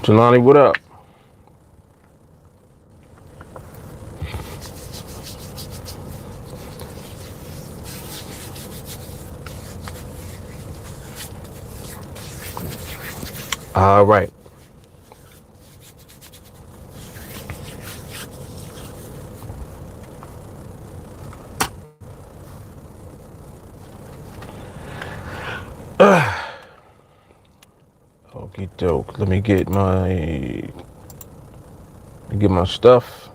Jelani, what up? All right. Okie doke. Let me get my stuff.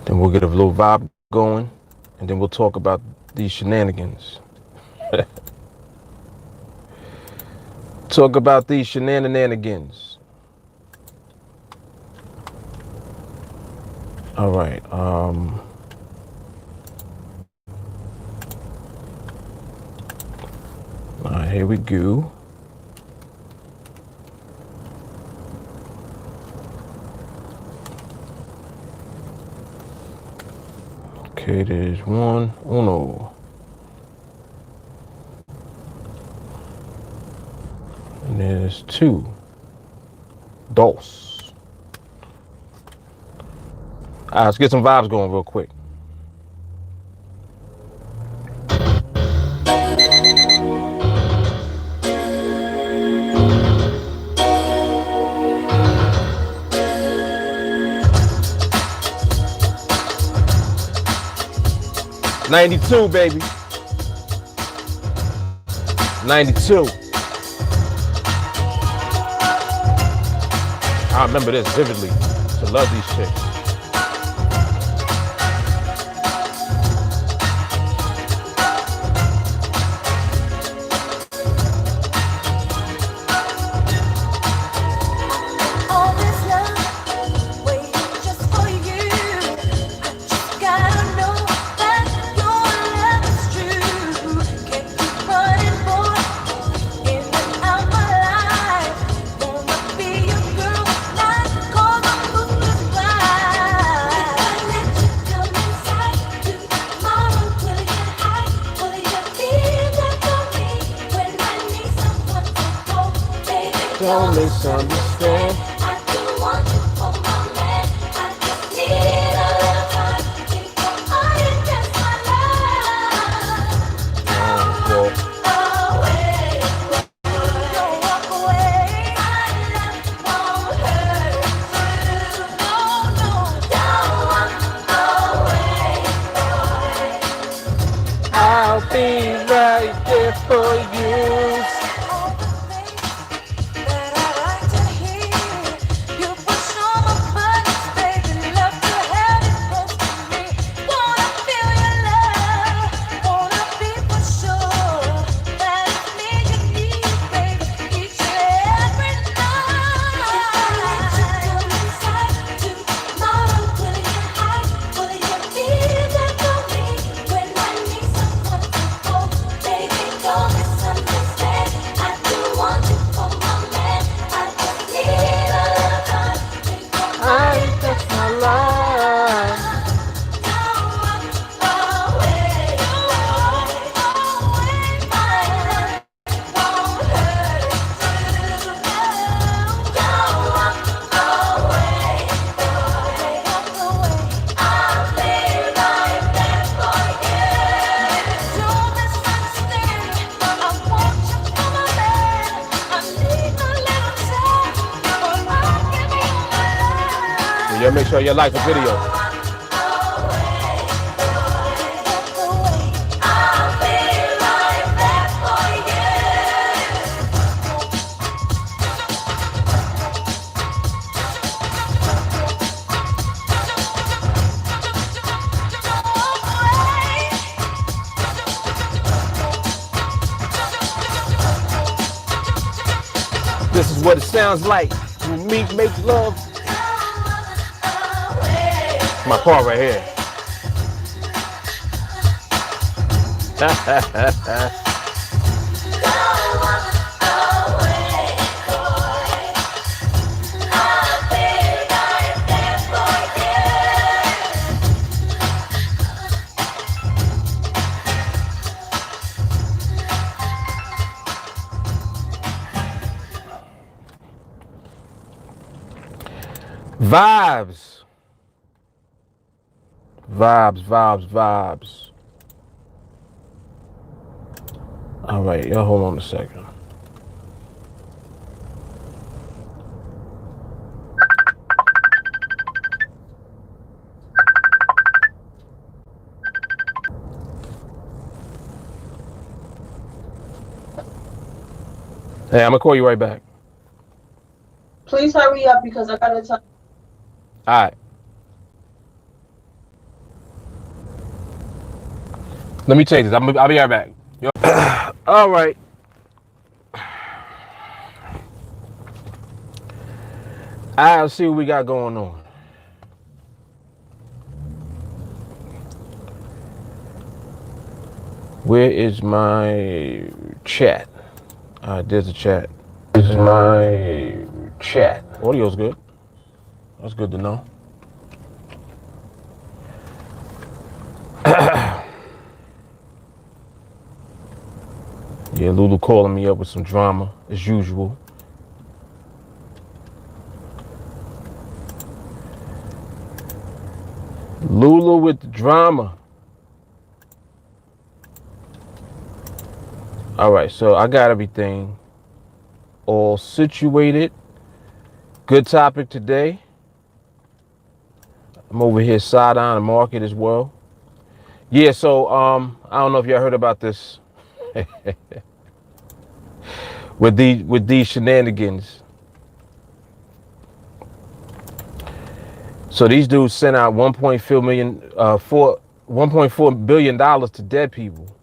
Then we'll get a little vibe going, and then we'll talk about these shenanigans. Talk about these shenanigans. All right. All right, here we go. Okay, there's uno. And there's two, dos. All right, let's get some vibes going real quick. '92, baby. 92. I remember this vividly. I love these chicks. Don't misunderstand. I do want you for my man. I just need a little time before I invest my life. Don't walk away. Don't walk away. My love won't hurt you. No, no. Don't walk away, boy. I'll be right there for you. Yeah, make sure you like the video. This is what it sounds like when meat makes love. My car right here. Vibes. Vibes. All right, y'all hold on a second. Hey, I'm gonna call you right back. Please hurry up because I gotta tell. All right. Let me change this. I'll be right back. All right. I'll see what we got going on. Where is my chat? There's a chat. This is my chat. Audio's good. That's good to know. Yeah, Lulu calling me up with some drama, as usual. Lulu with the drama. All right, so I got everything all situated. Good topic today. I'm over here side on the market as well. Yeah, so I don't know if y'all heard about this with these shenanigans. So these dudes sent out 1.4 billion dollars to dead people.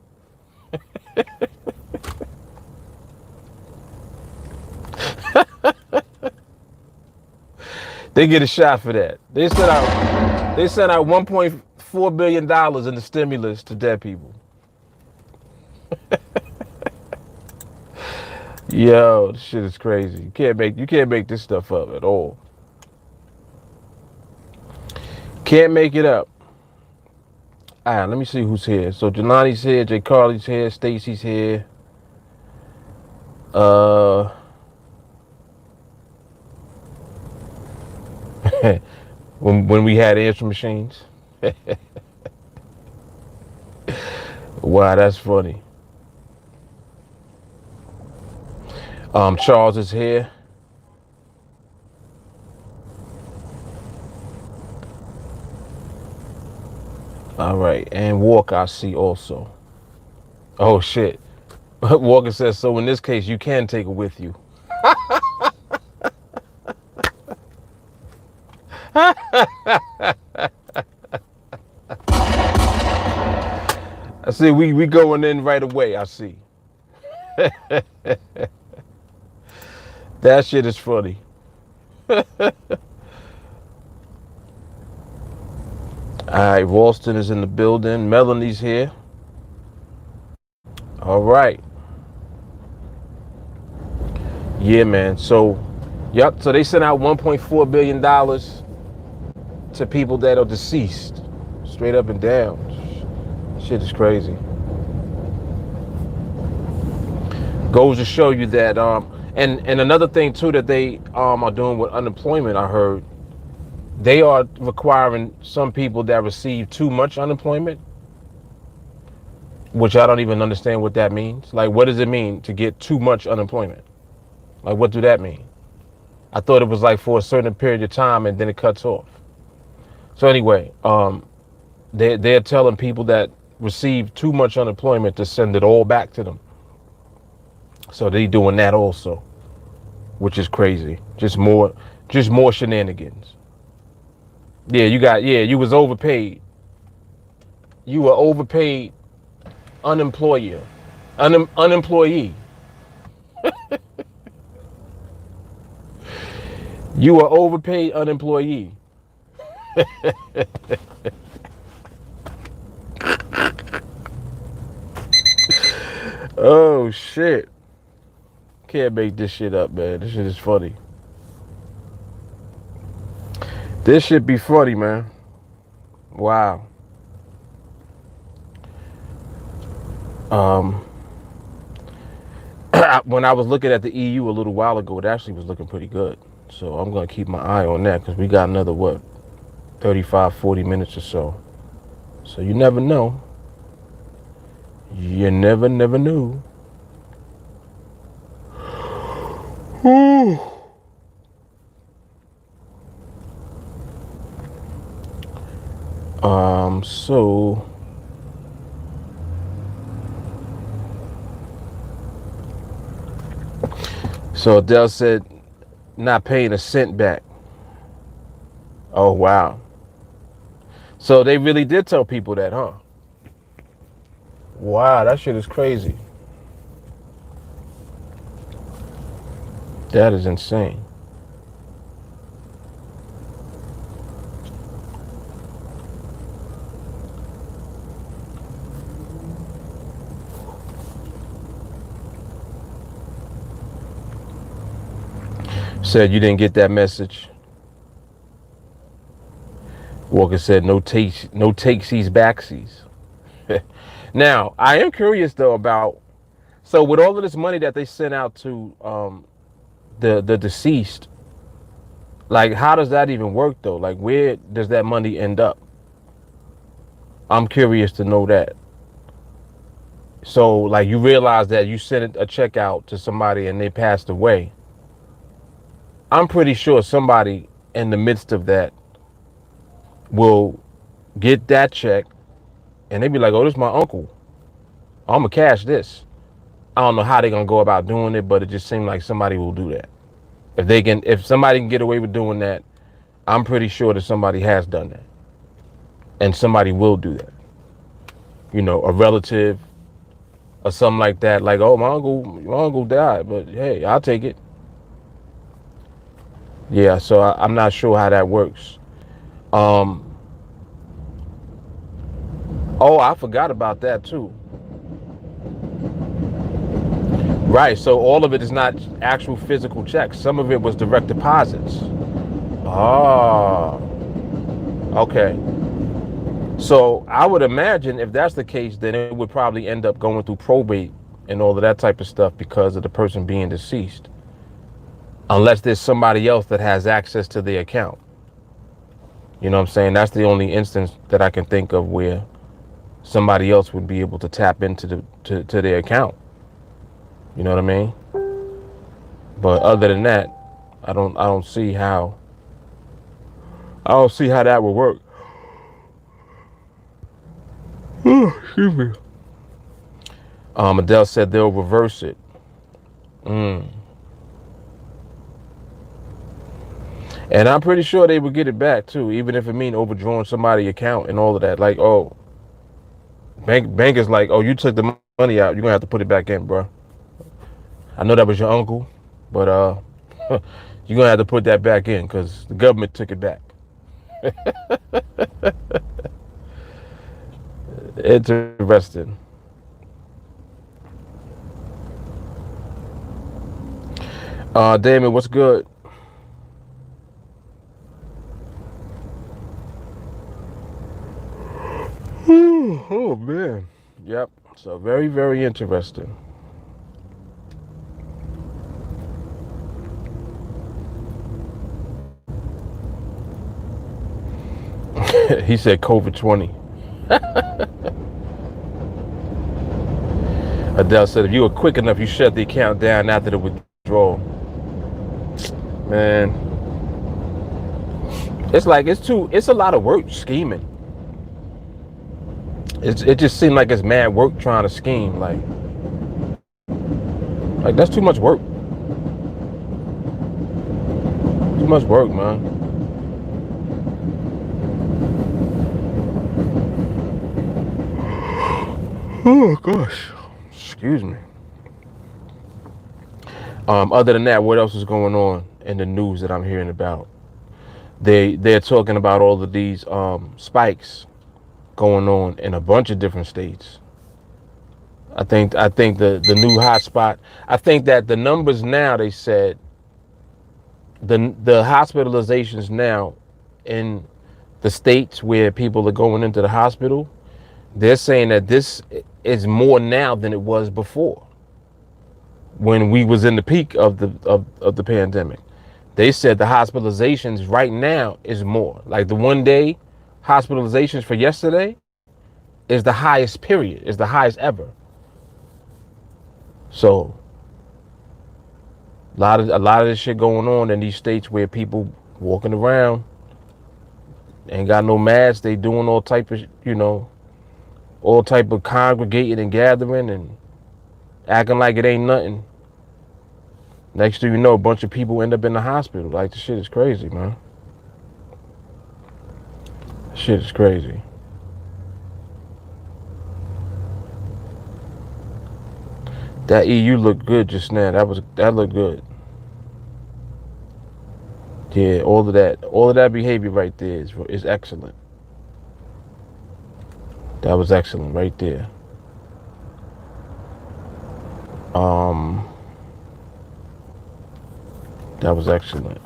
They get a shot for that. They sent out 1.4 billion dollars in the stimulus to dead people. Yo, this shit is crazy. You can't make this stuff up at all. Can't make it up. All right, let me see who's here. So Jelani's here, J. Carly's here, Stacy's here. when we had answer machines. Wow, that's funny. Charles is here. All right, and Walker I see also. Oh shit. Walker says, so in this case, you can take it with you. I see we going in right away, I see. That shit is funny. All right, Ralston is in the building. Melanie's here. All right. Yeah, man. So, yep. So they sent out $1.4 billion to people that are deceased. Straight up and down. Shit is crazy. Goes to show you that, and another thing too that they are doing with unemployment, I heard, they are requiring some people that receive too much unemployment, which I don't even understand what that means. Like, what does it mean to get too much unemployment? Like, what do that mean? I thought it was like for a certain period of time and then it cuts off. So anyway, they're telling people that receive too much unemployment to send it all back to them. So they doing that also, which is crazy. Just more shenanigans. Yeah, you was overpaid. You were overpaid unemployee. You were overpaid unemployee. Oh shit. Can't make this shit up, man. This shit is funny. This shit be funny, man. Wow. When I was looking at the EU a little while ago, it actually was looking pretty good. So I'm gonna keep my eye on that because we got another what, 35, 40 minutes or so. So you never know. You never knew. So Adele said not paying a cent back. Oh wow. So they really did tell people that, huh? Wow, that shit is crazy. That is insane. Said you didn't get that message. Walker said no takesies backsies. Now I am curious though about, so with all of this money that they sent out to the deceased, like how does that even work though? Like where does that money end up? I'm curious to know that. So like you realize that you sent a check out to somebody and they passed away. I'm pretty sure somebody in the midst of that will get that check and they be like, oh, this is my uncle. I'm gonna cash this. I don't know how they're gonna go about doing it, but it just seemed like somebody will do that. If somebody can get away with doing that, I'm pretty sure that somebody has done that. And somebody will do that. You know, a relative or something like that. Like, oh, my uncle died, but hey, I'll take it. Yeah, so I'm not sure how that works. Um, oh, I forgot about that too. Right, so all of it is not actual physical checks. Some of it was direct deposits. Oh, okay. So I would imagine if that's the case, then it would probably end up going through probate and all of that type of stuff because of the person being deceased. Unless there's somebody else that has access to the account. You know what I'm saying? That's the only instance that I can think of where somebody else would be able to tap into to their account. You know what I mean? But other than that, I don't see how that would work. Excuse me. Adele said they'll reverse it. And I'm pretty sure they would get it back too, even if it mean overdrawing somebody's account and all of that. Like, oh, bank is like, oh, you took the money out, you're gonna have to put it back in, bro. I know that was your uncle, but you're gonna have to put that back in because the government took it back. Interesting. Damon, what's good? Oh man. Yep. So very, very interesting. He said COVID-20. Adele said if you were quick enough, you shut the account down after the withdrawal. Man. It's like it's a lot of work scheming. It just seemed like it's mad work trying to scheme. Like that's too much work. Too much work, man. Oh gosh. Excuse me. Other than that, what else is going on in the news that I'm hearing about? They're talking about all of these spikes going on in a bunch of different states. I think the new hotspot. I think that the numbers now, they said the hospitalizations now in the states where people are going into the hospital, they're saying that this is more now than it was before when we was in the peak of the pandemic. They said the hospitalizations right now is more. Like the 1 day hospitalizations for yesterday is the highest period, is the highest ever. So a lot of this shit going on in these states where people walking around ain't got no mask. They doing all type of, all type of congregating and gathering and acting like it ain't nothing. Next thing you know, a bunch of people end up in the hospital. Like, the shit is crazy, man. Shit is crazy. That EU looked good just now. That looked good. Yeah, all of that behavior right there is excellent. That was excellent right there. That was excellent.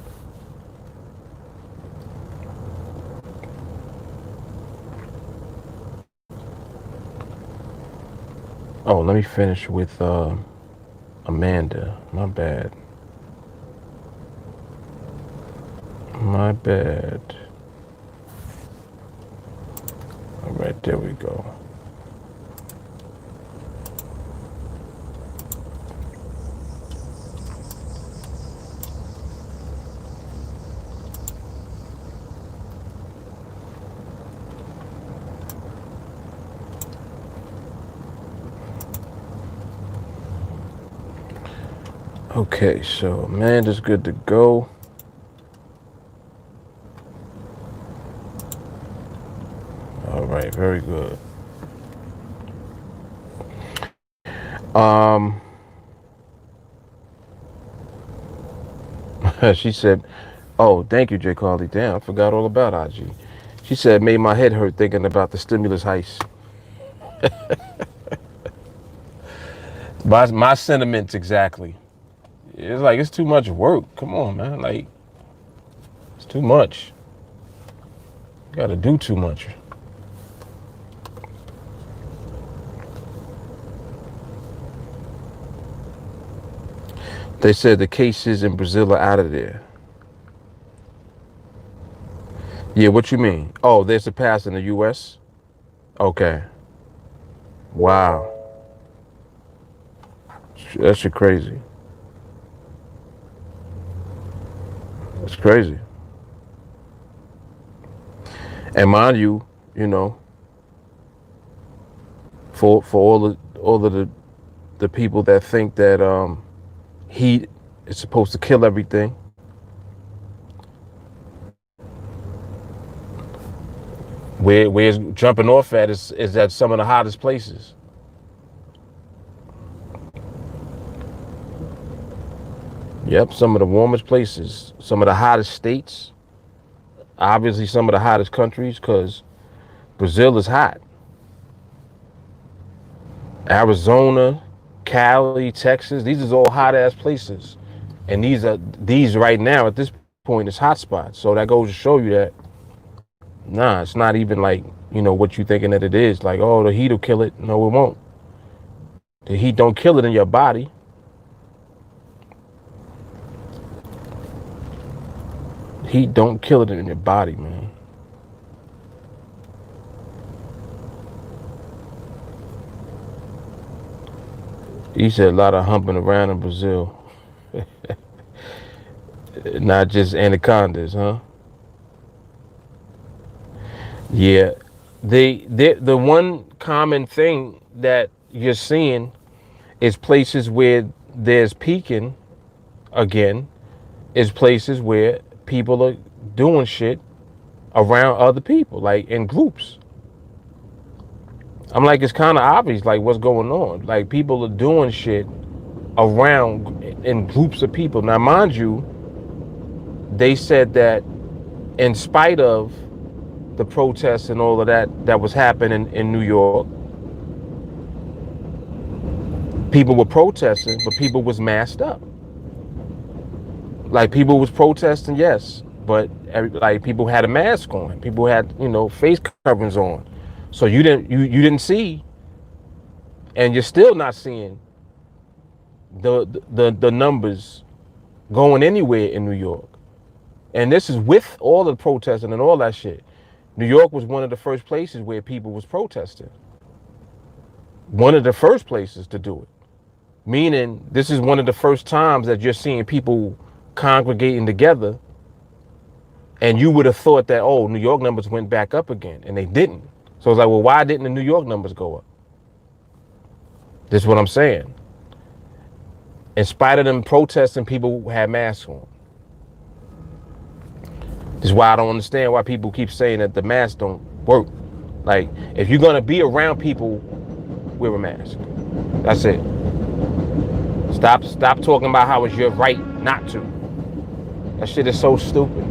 Oh, let me finish with Amanda. My bad. My bad. All right, there we go. Okay, so Amanda's good to go. All right, very good. She said, "Oh, thank you, J. Carly. Damn, I forgot all about IG." She said, "Made my head hurt thinking about the stimulus heist." My sentiments exactly. It's like it's too much work. Come on, man. Like, it's too much. You got to do too much. They said the cases in Brazil are out of there. Yeah, what you mean? Oh, they're surpassing the U.S.? Okay. Wow. That shit crazy. It's crazy. And mind you, for all of the people that think that heat is supposed to kill everything, where it's jumping off at is at some of the hottest places. Yep, some of the warmest places, some of the hottest states, obviously some of the hottest countries, because Brazil is hot. Arizona, Cali, Texas, these are all hot ass places. And these right now at this point is hot spots. So that goes to show you that, nah, it's not even like, what you thinking that it is. Like, oh, the heat will kill it. No, it won't. The heat don't kill it in your body. Heat don't kill it in your body, man. He said a lot of humping around in Brazil. Not just anacondas, huh? Yeah. The one common thing that you're seeing is places where there's peaking again, is places where people are doing shit around other people, like in groups. I'm like, it's kind of obvious, like, what's going on. Like, people are doing shit around in groups of people. Now, mind you, they said that in spite of the protests and all of that was happening in New York, people were protesting, but people was masked up. Like, people was protesting, yes, but like, people had a mask on. People had, face coverings on. So you didn't see, and you're still not seeing the numbers going anywhere in New York. And this is with all the protesting and all that shit. New York was one of the first places where people was protesting. One of the first places to do it. Meaning, this is one of the first times that you're seeing people congregating together. And you would have thought that, oh, New York numbers went back up again. And they didn't. So it's like, well, why didn't the New York numbers go up? This is what I'm saying. In spite of them protesting, people had masks on. This is why I don't understand why people keep saying that the masks don't work. Like, if you're going to be around people, wear a mask. That's it. Stop talking about how it's your right not to. That shit is so stupid.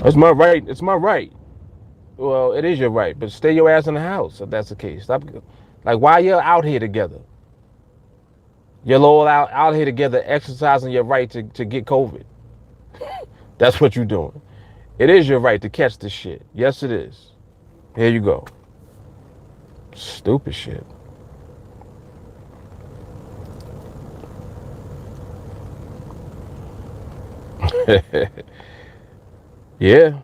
It's my right. It's my right. Well, it is your right, but stay your ass in the house if that's the case. Stop. Like, why you're out here together? You're all out here together exercising your right to get COVID. That's what you're doing. It is your right to catch this shit. Yes, it is. Here you go. Stupid shit. Yeah.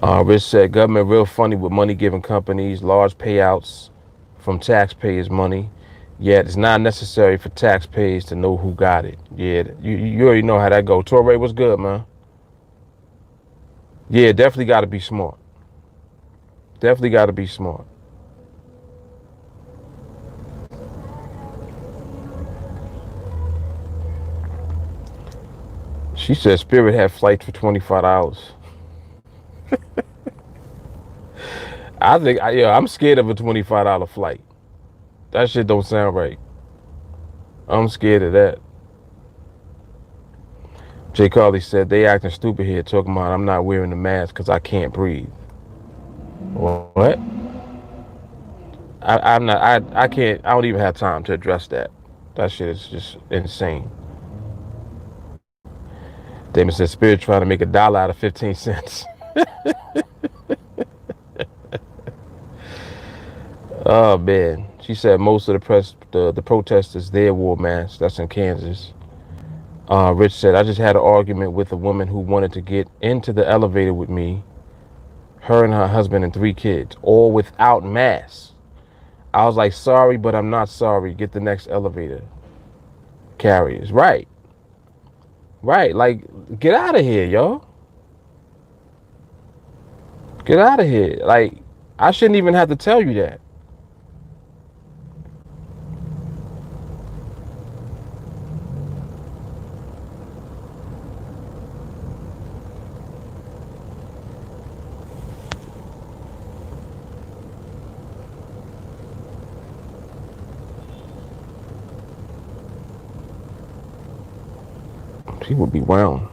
Rich said, government real funny with money giving companies large payouts from taxpayers' money. Yet it's not necessary for taxpayers to know who got it. Yeah, you already know how that go. Torre, what's good, man? Yeah, definitely got to be smart. Definitely got to be smart. She said Spirit had flights for $25. I think, I'm scared of a $25 flight. That shit don't sound right. I'm scared of that. Jay Carly said, they acting stupid here talking about I'm not wearing the mask because I can't breathe. What? I'm not, I can't, I don't even have time to address that. That shit is just insane. Damon said, Spirit trying to make $1 out of 15 cents. Oh, man. She said most of the protesters there wore masks. That's in Kansas. Rich said, I just had an argument with a woman who wanted to get into the elevator with me. Her and her husband and 3 kids, all without masks. I was like, sorry, but I'm not sorry. Get the next elevator carriers. Right. Right. Like, get out of here, yo. Get out of here. Like, I shouldn't even have to tell you that. People be wound.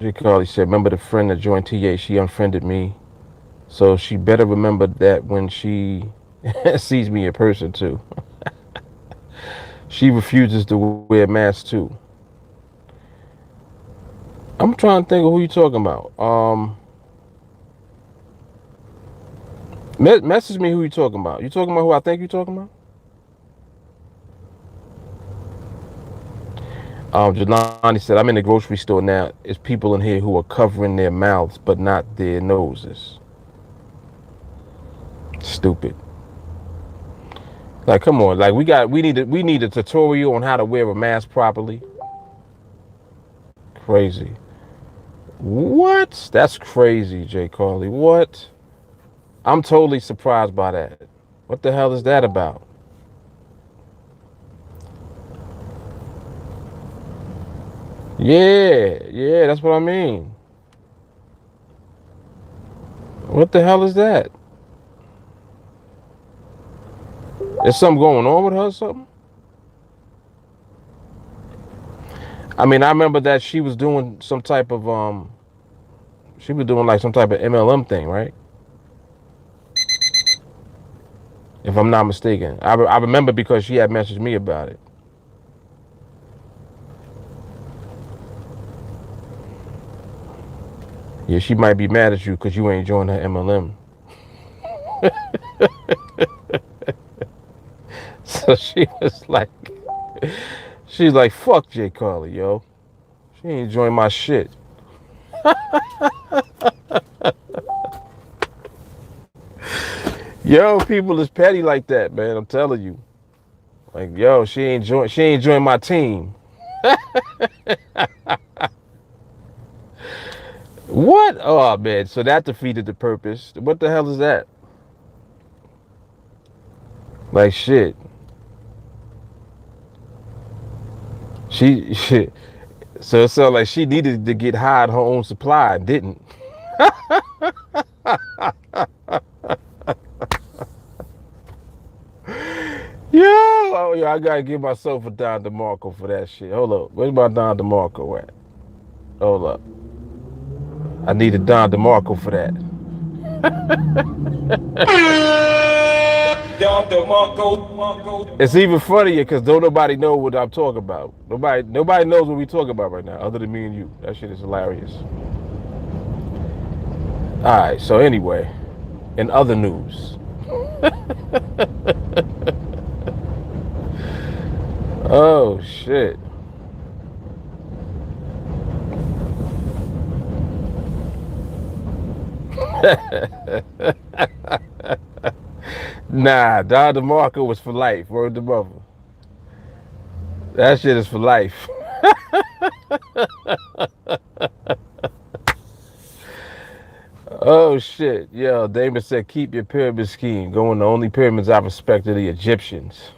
J. Carly said, remember the friend that joined TA? She unfriended me. So she better remember that when she sees me in person too. She refuses to wear masks too. I'm trying to think of who you talking about. Message me who you talking about. You talking about who I think you talking about? Jelani said, I'm in the grocery store now. It's people in here who are covering their mouths, but not their noses. Stupid. Like, come on. Like, we need a tutorial on how to wear a mask properly. Crazy. What? That's crazy, Jay Carly. What? I'm totally surprised by that. What the hell is that about? Yeah, that's what I mean. What the hell is that? Is something going on with her or something? I mean, I remember that she was doing some type of she was doing like some type of MLM thing, right? If I'm not mistaken. I remember because she had messaged me about it. Yeah, she might be mad at you because you ain't joined her MLM. So she's like, fuck J. Carly, yo. She ain't enjoying my shit. Yo, people is petty like that, man. I'm telling you. Like, yo, she ain't join my team. What? Oh man, so that defeated the purpose. What the hell is that? Like shit. She so it sounded like she needed to get high on her own supply and didn't. Yo, I gotta give myself a Don DeMarco for that shit. Hold up. Where's my Don DeMarco at? Hold up. I need a Don DeMarco for that. It's even funnier because don't nobody know what I'm talking about. Nobody knows what we talking about right now, other than me and you. That shit is hilarious. Alright, so anyway, in other news. Oh shit. Nah, Don DeMarco was for life. Word to mother. That shit is for life. Oh shit. Yo, Damon said keep your pyramid scheme. Going the only pyramids I respect are the Egyptians.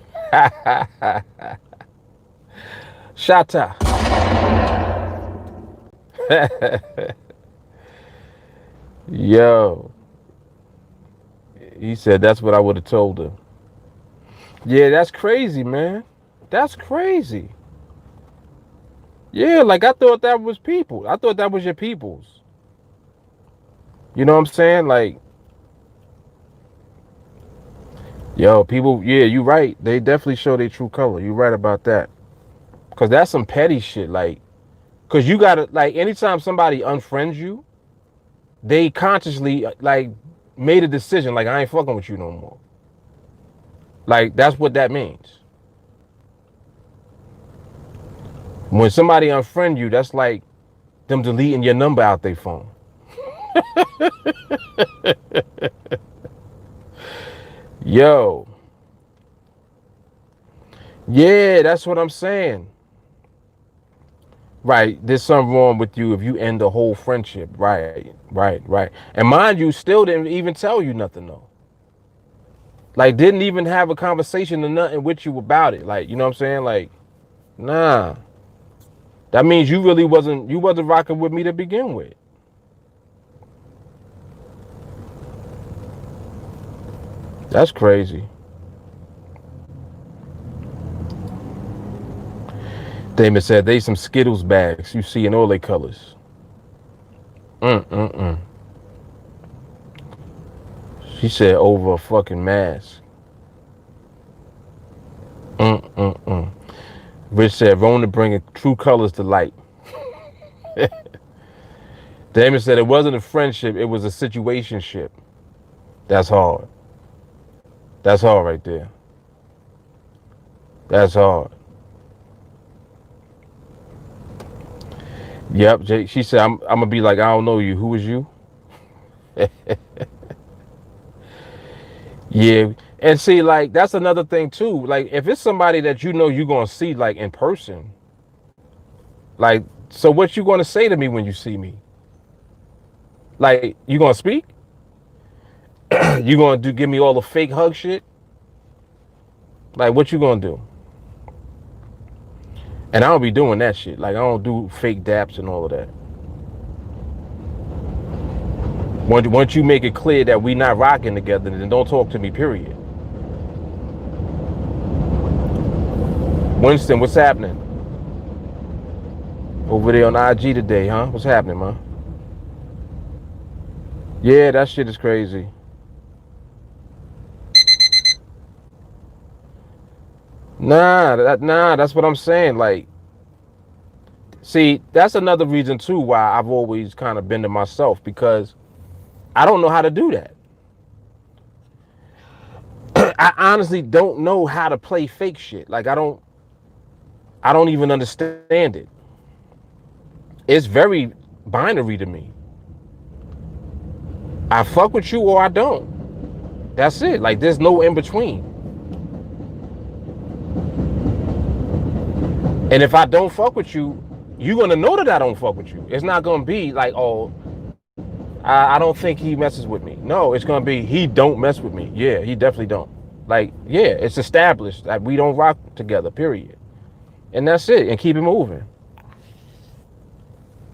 Shatta. Yo. He said that's what I would have told her. Yeah, that's crazy, man. That's crazy. Yeah, like I thought that was people. I thought that was your peoples. You know what I'm saying? Like, yo, people, yeah, you right. They definitely show their true color. You right about that. Cause that's some petty shit. Like, cause you gotta, like, anytime somebody unfriends you, they consciously like made a decision, like I ain't fucking with you no more. Like, that's what that means. When somebody unfriend you, that's like them deleting your number out their phone. Yo. Yeah, that's what I'm saying. Right, there's something wrong with you if you end the whole friendship. Right. And mind you, still didn't even tell you nothing though. Like, didn't even have a conversation or nothing with you about it. Like, you know what I'm saying? Like, nah. That means you wasn't rocking with me to begin with. That's crazy. Damon said they some Skittles bags you see in all their colors. She said over a fucking mask. Rich said Rona bringing true colors to light. Damon said it wasn't a friendship, it was a situationship. That's hard. That's hard right there. That's hard. Yep, Jake. She said, I'm gonna be like, I don't know you. Who is you? Yeah. And see, like, that's another thing too. Like, if it's somebody that you know you're gonna see like in person, like, so what you gonna say to me when you see me? Like, you gonna speak? You gonna give me all the fake hug shit? Like, what you gonna do? And I don't be doing that shit. Like, I don't do fake daps and all of that. Once you make it clear that we not rocking together, then don't talk to me, period. Winston, what's happening? Over there on IG today, huh? What's happening, man? Yeah, that shit is crazy. Nah, that's what I'm saying. Like, see, that's another reason too why I've always kind of been to myself, because I don't know how to do that. I honestly don't know how to play fake shit. Like I don't even understand it. It's very binary to me. I fuck with you or I don't. That's it. Like there's no in between. And if I don't fuck with you, you're gonna know that I don't fuck with you. It's not gonna be like, oh, I don't think he messes with me. No, it's gonna be he don't mess with me. Yeah, he definitely don't. Like, yeah, it's established that we don't rock together, period. And that's it. And keep it moving.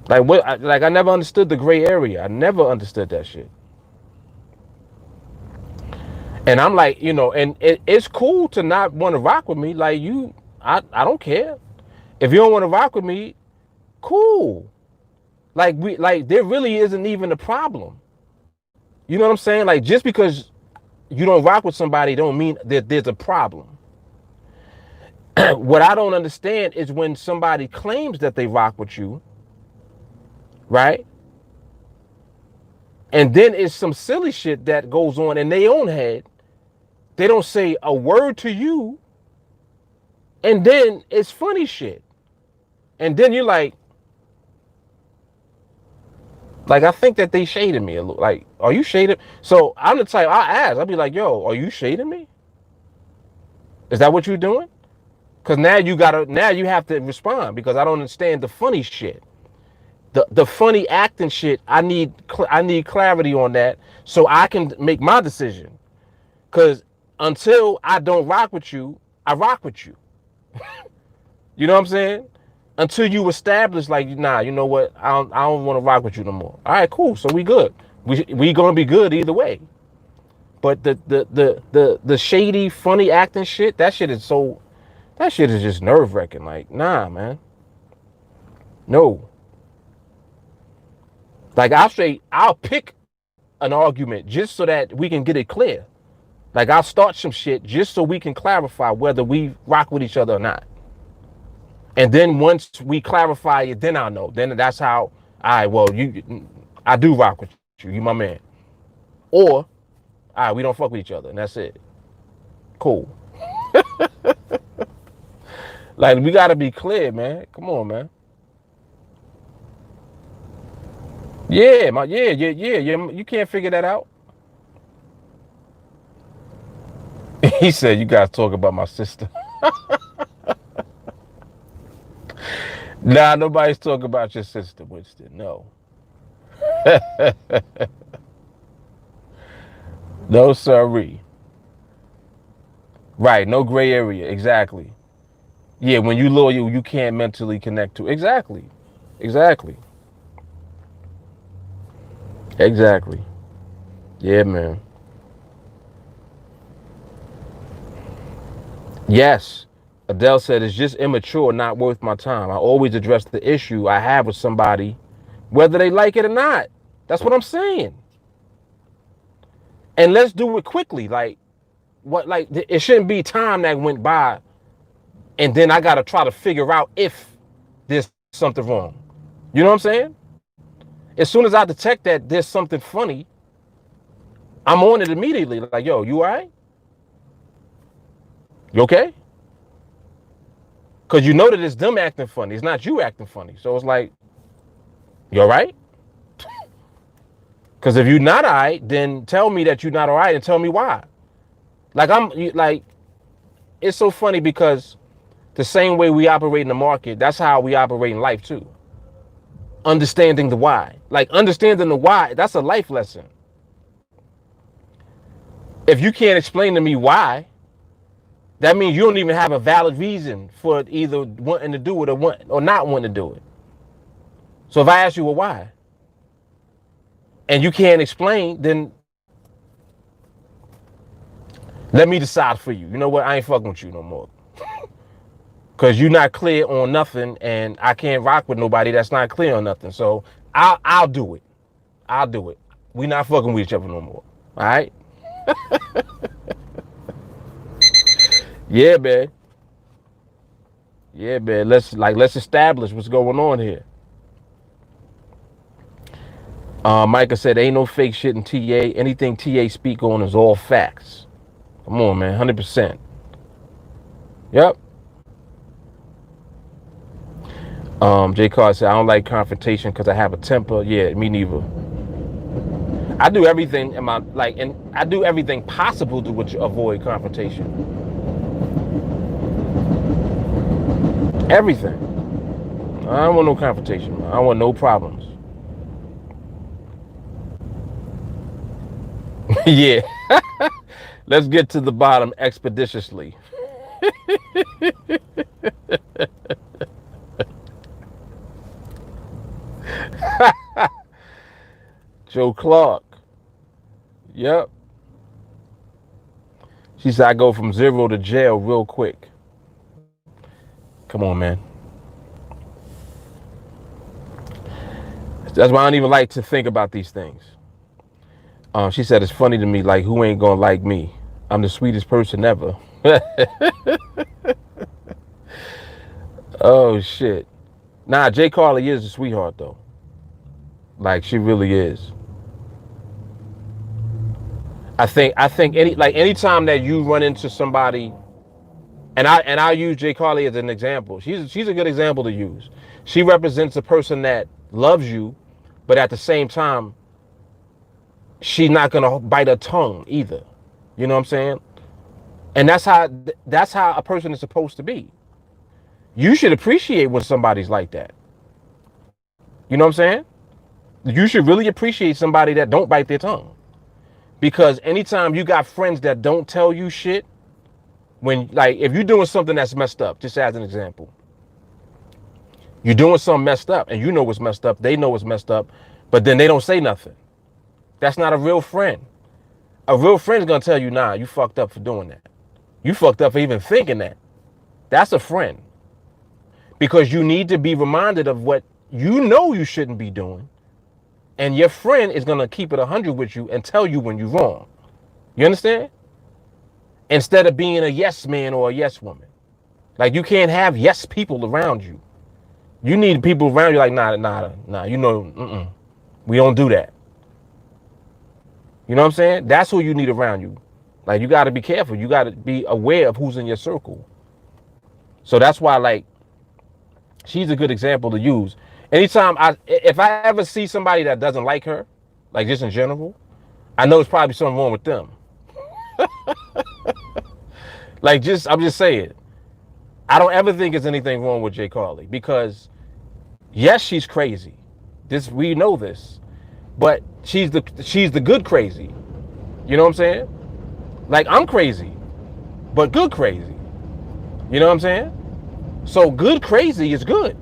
Like what? Like I never understood the gray area. I never understood that shit. And I'm like, you know, and it's cool to not want to rock with me. Like I don't care. If you don't want to rock with me, cool. Like there really isn't even a problem. You know what I'm saying? Like just because you don't rock with somebody don't mean that there's a problem. What I don't understand is when somebody claims that they rock with you, right? And then it's some silly shit that goes on in their own head. They don't say a word to you. And then it's funny shit. And then you're like I think that they shaded me a little. Like, are you shaded? So I'm the type, I ask, I'll be like, yo, are you shading me? Is that what you're doing? Because now you have to respond because I don't understand the funny shit. The funny acting shit, I need clarity on that so I can make my decision. Because until I don't rock with you, I rock with you. You know what I'm saying? Until you establish like, nah, you know what? I don't want to rock with you no more. All right, cool. So we good. We gonna be good either way. But the shady, funny acting shit, that shit is just nerve wracking. Like, nah, man. No. Like I'll pick an argument just so that we can get it clear. Like I'll start some shit just so we can clarify whether we rock with each other or not. And then once we clarify it, then I'll know. Then that's how I do rock with you. You my man. Or, all right, we don't fuck with each other, and that's it. Cool. Like we gotta be clear, man. Come on, man. Yeah, yeah. You can't figure that out. He said, "You guys talk about my sister." Nah, nobody's talking about your sister, Winston. No. No, sorry. Right, no gray area. Exactly. Yeah, when you loyal, you can't mentally connect to. Exactly. Exactly. Yeah, man. Yes. Adele said, it's just immature, not worth my time. I always address the issue I have with somebody, whether they like it or not. That's what I'm saying. And let's do it quickly. Like, it shouldn't be time that went by and then I got to try to figure out if there's something wrong. You know what I'm saying? As soon as I detect that there's something funny, I'm on it immediately. Like, yo, you all right? You okay? Because you know that it's them acting funny. It's not you acting funny. So it's like, you all right? Because if you're not all right, then tell me that you're not all right and tell me why. It's so funny because the same way we operate in the market, that's how we operate in life too. Understanding the why. Like understanding the why, that's a life lesson. If you can't explain to me why, that means you don't even have a valid reason for either wanting to do it or not wanting to do it. So if I ask you, well, why? And you can't explain, then let me decide for you. You know what? I ain't fucking with you no more. Because you're not clear on nothing, and I can't rock with nobody that's not clear on nothing. So I'll do it. I'll do it. We not fucking with each other no more. All right? Yeah, man. Yeah, man. Let's establish what's going on here. Micah said, ain't no fake shit in TA. Anything TA speak on is all facts. Come on, man. 100%. Yep. J. Carr said, I don't like confrontation because I have a temper. Yeah, me neither. I do everything in my and I do everything possible to avoid confrontation. Everything. I don't want no confrontation, man. I don't want no problems. Yeah. Let's get to the bottom expeditiously. Joe Clark. Yep. She said, I go from 0 to jail real quick. Come on, man. That's why I don't even like to think about these things. She said, it's funny to me, like, who ain't gonna like me? I'm the sweetest person ever. Oh, shit. Nah, Jay Carly is a sweetheart, though. Like, she really is. I think anytime that you run into somebody, and I use Jay Carly as an example. She's a good example to use. She represents a person that loves you, but at the same time, she's not gonna bite her tongue either. You know what I'm saying? And that's how a person is supposed to be. You should appreciate when somebody's like that. You know what I'm saying? You should really appreciate somebody that don't bite their tongue. Because anytime you got friends that don't tell you shit, when if you're doing something that's messed up, just as an example, you're doing something messed up and you know what's messed up, they know what's messed up, but then they don't say nothing. That's not a real friend. A real friend's gonna tell you, nah, you fucked up for doing that. You fucked up for even thinking that. That's a friend. Because you need to be reminded of what you know you shouldn't be doing. And your friend is gonna keep it 100 with you and tell you when you're wrong. You understand? Instead of being a yes man or a yes woman. Like, you can't have yes people around you. You need people around you like, nah, you know, we don't do that. You know what I'm saying? That's who you need around you. Like, you got to be careful. You got to be aware of who's in your circle. So that's why, she's a good example to use. Anytime if I ever see somebody that doesn't like her, like just in general, I know it's probably something wrong with them. I'm just saying. I don't ever think there's anything wrong with Jay Carly because, yes, she's crazy. We know this, but she's the good crazy. You know what I'm saying? Like, I'm crazy, but good crazy. You know what I'm saying? So good crazy is good.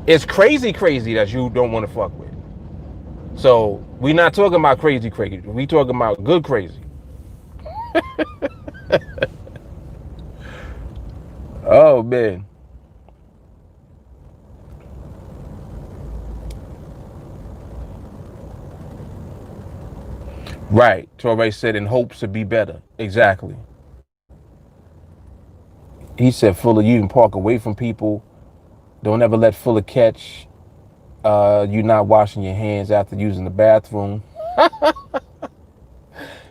It's crazy that you don't want to fuck with. So we're not talking about crazy. We talking about good crazy. Oh, man. Right. Torre said in hopes to be better. Exactly. He said, Fuller, you can park away from people. Don't ever let Fuller catch you not washing your hands after using the bathroom.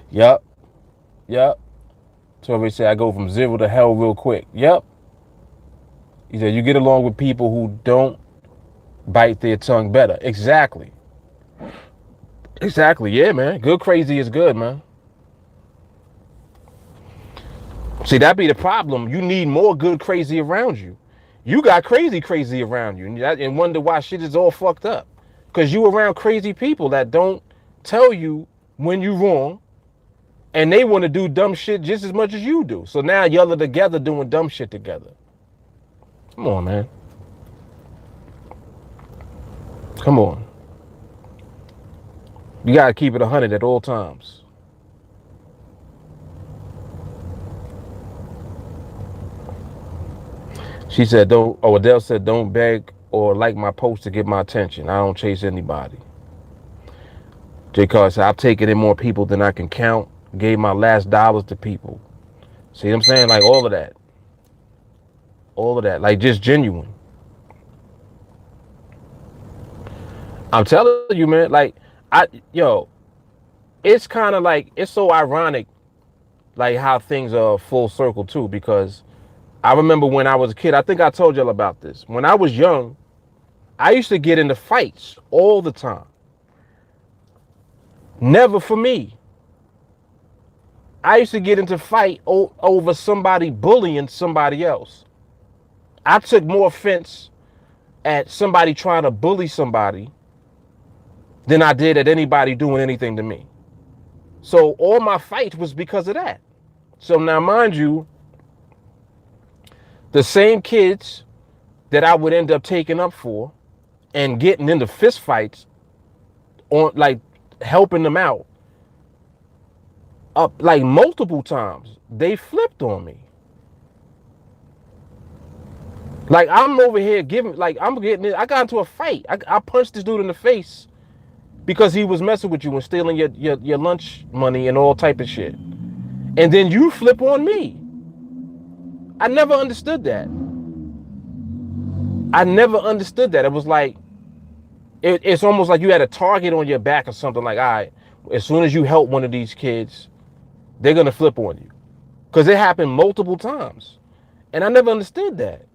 Yep. Torre said, I go from 0 to hell real quick. Yep. He said, you get along with people who don't bite their tongue better. Exactly. Yeah, man. Good crazy is good, man. See, that be the problem. You need more good crazy around you. You got crazy around you, and wonder why shit is all fucked up. Because you around crazy people that don't tell you when you're wrong, and they want to do dumb shit just as much as you do. So now y'all are together doing dumb shit together. Come on, man. Come on. You gotta keep it 100 at all times. She said, Adele said, don't beg or like my post to get my attention. I don't chase anybody. J. Carr said, I've taken in more people than I can count. Gave my last dollars to people. See what I'm saying? Like, all of that. Like, just genuine. I'm telling you, man, like, it's kind of like, it's so ironic like how things are full circle too, because I remember when I was a kid, I think I told y'all about this. When I was young, I used to get into fights all the time. Never for me. I used to get into fight over somebody bullying somebody else. I took more offense at somebody trying to bully somebody than I did at anybody doing anything to me. So all my fights was because of that. So now, mind you, the same kids that I would end up taking up for and getting into fist fights on, like helping them out up like multiple times, they flipped on me. Like I'm over here giving, like I'm getting, I got into a fight. I punched this dude in the face because he was messing with you and stealing your lunch money and all type of shit. And then you flip on me. I never understood that. I never understood that. It was like, it's almost like you had a target on your back or something. Like, all right, as soon as you help one of these kids, they're going to flip on you. Because it happened multiple times. And I never understood that.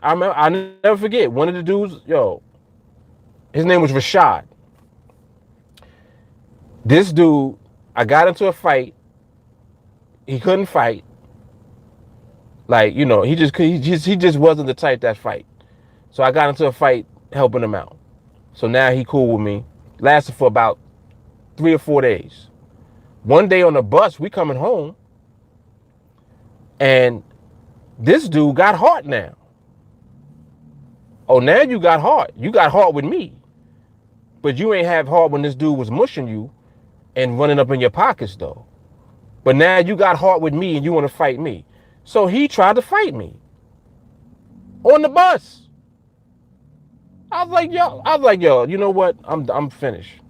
I never forget, one of the dudes, his name was Rashad. This dude, I got into a fight. He couldn't fight. Like, he just wasn't the type that fight. So I got into a fight helping him out. So now he cool with me. Lasted for about 3 or 4 days. One day on the bus, we coming home, and this dude got hard now. Oh, now you got hard. You got hard with me. But you ain't have hard when this dude was mushing you and running up in your pockets, though. But now you got hard with me and you want to fight me. So he tried to fight me on the bus. I was like, yo, you know what? I'm finished.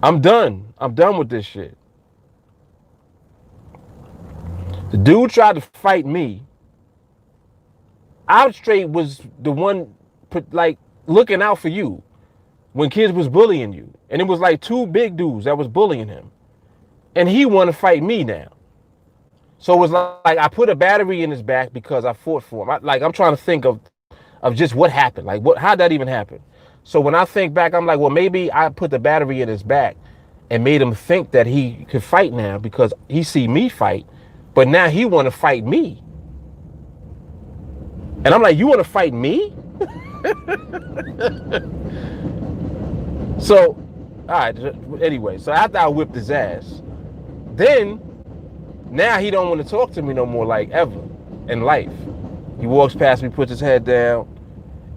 I'm done. I'm done with this shit. The dude tried to fight me. I straight was the one, like, looking out for you when kids was bullying you. And it was like 2 big dudes that was bullying him. And he wanted to fight me now. So it was like I put a battery in his back because I fought for him. I'm trying to think of just what happened. Like, how'd that even happen? So when I think back, I'm like, well, maybe I put the battery in his back and made him think that he could fight now because he see me fight. But now he want to fight me. And I'm like, you want to fight me? So, all right. Anyway, so after I whipped his ass, then now he don't want to talk to me no more, like ever in life. He walks past me, puts his head down.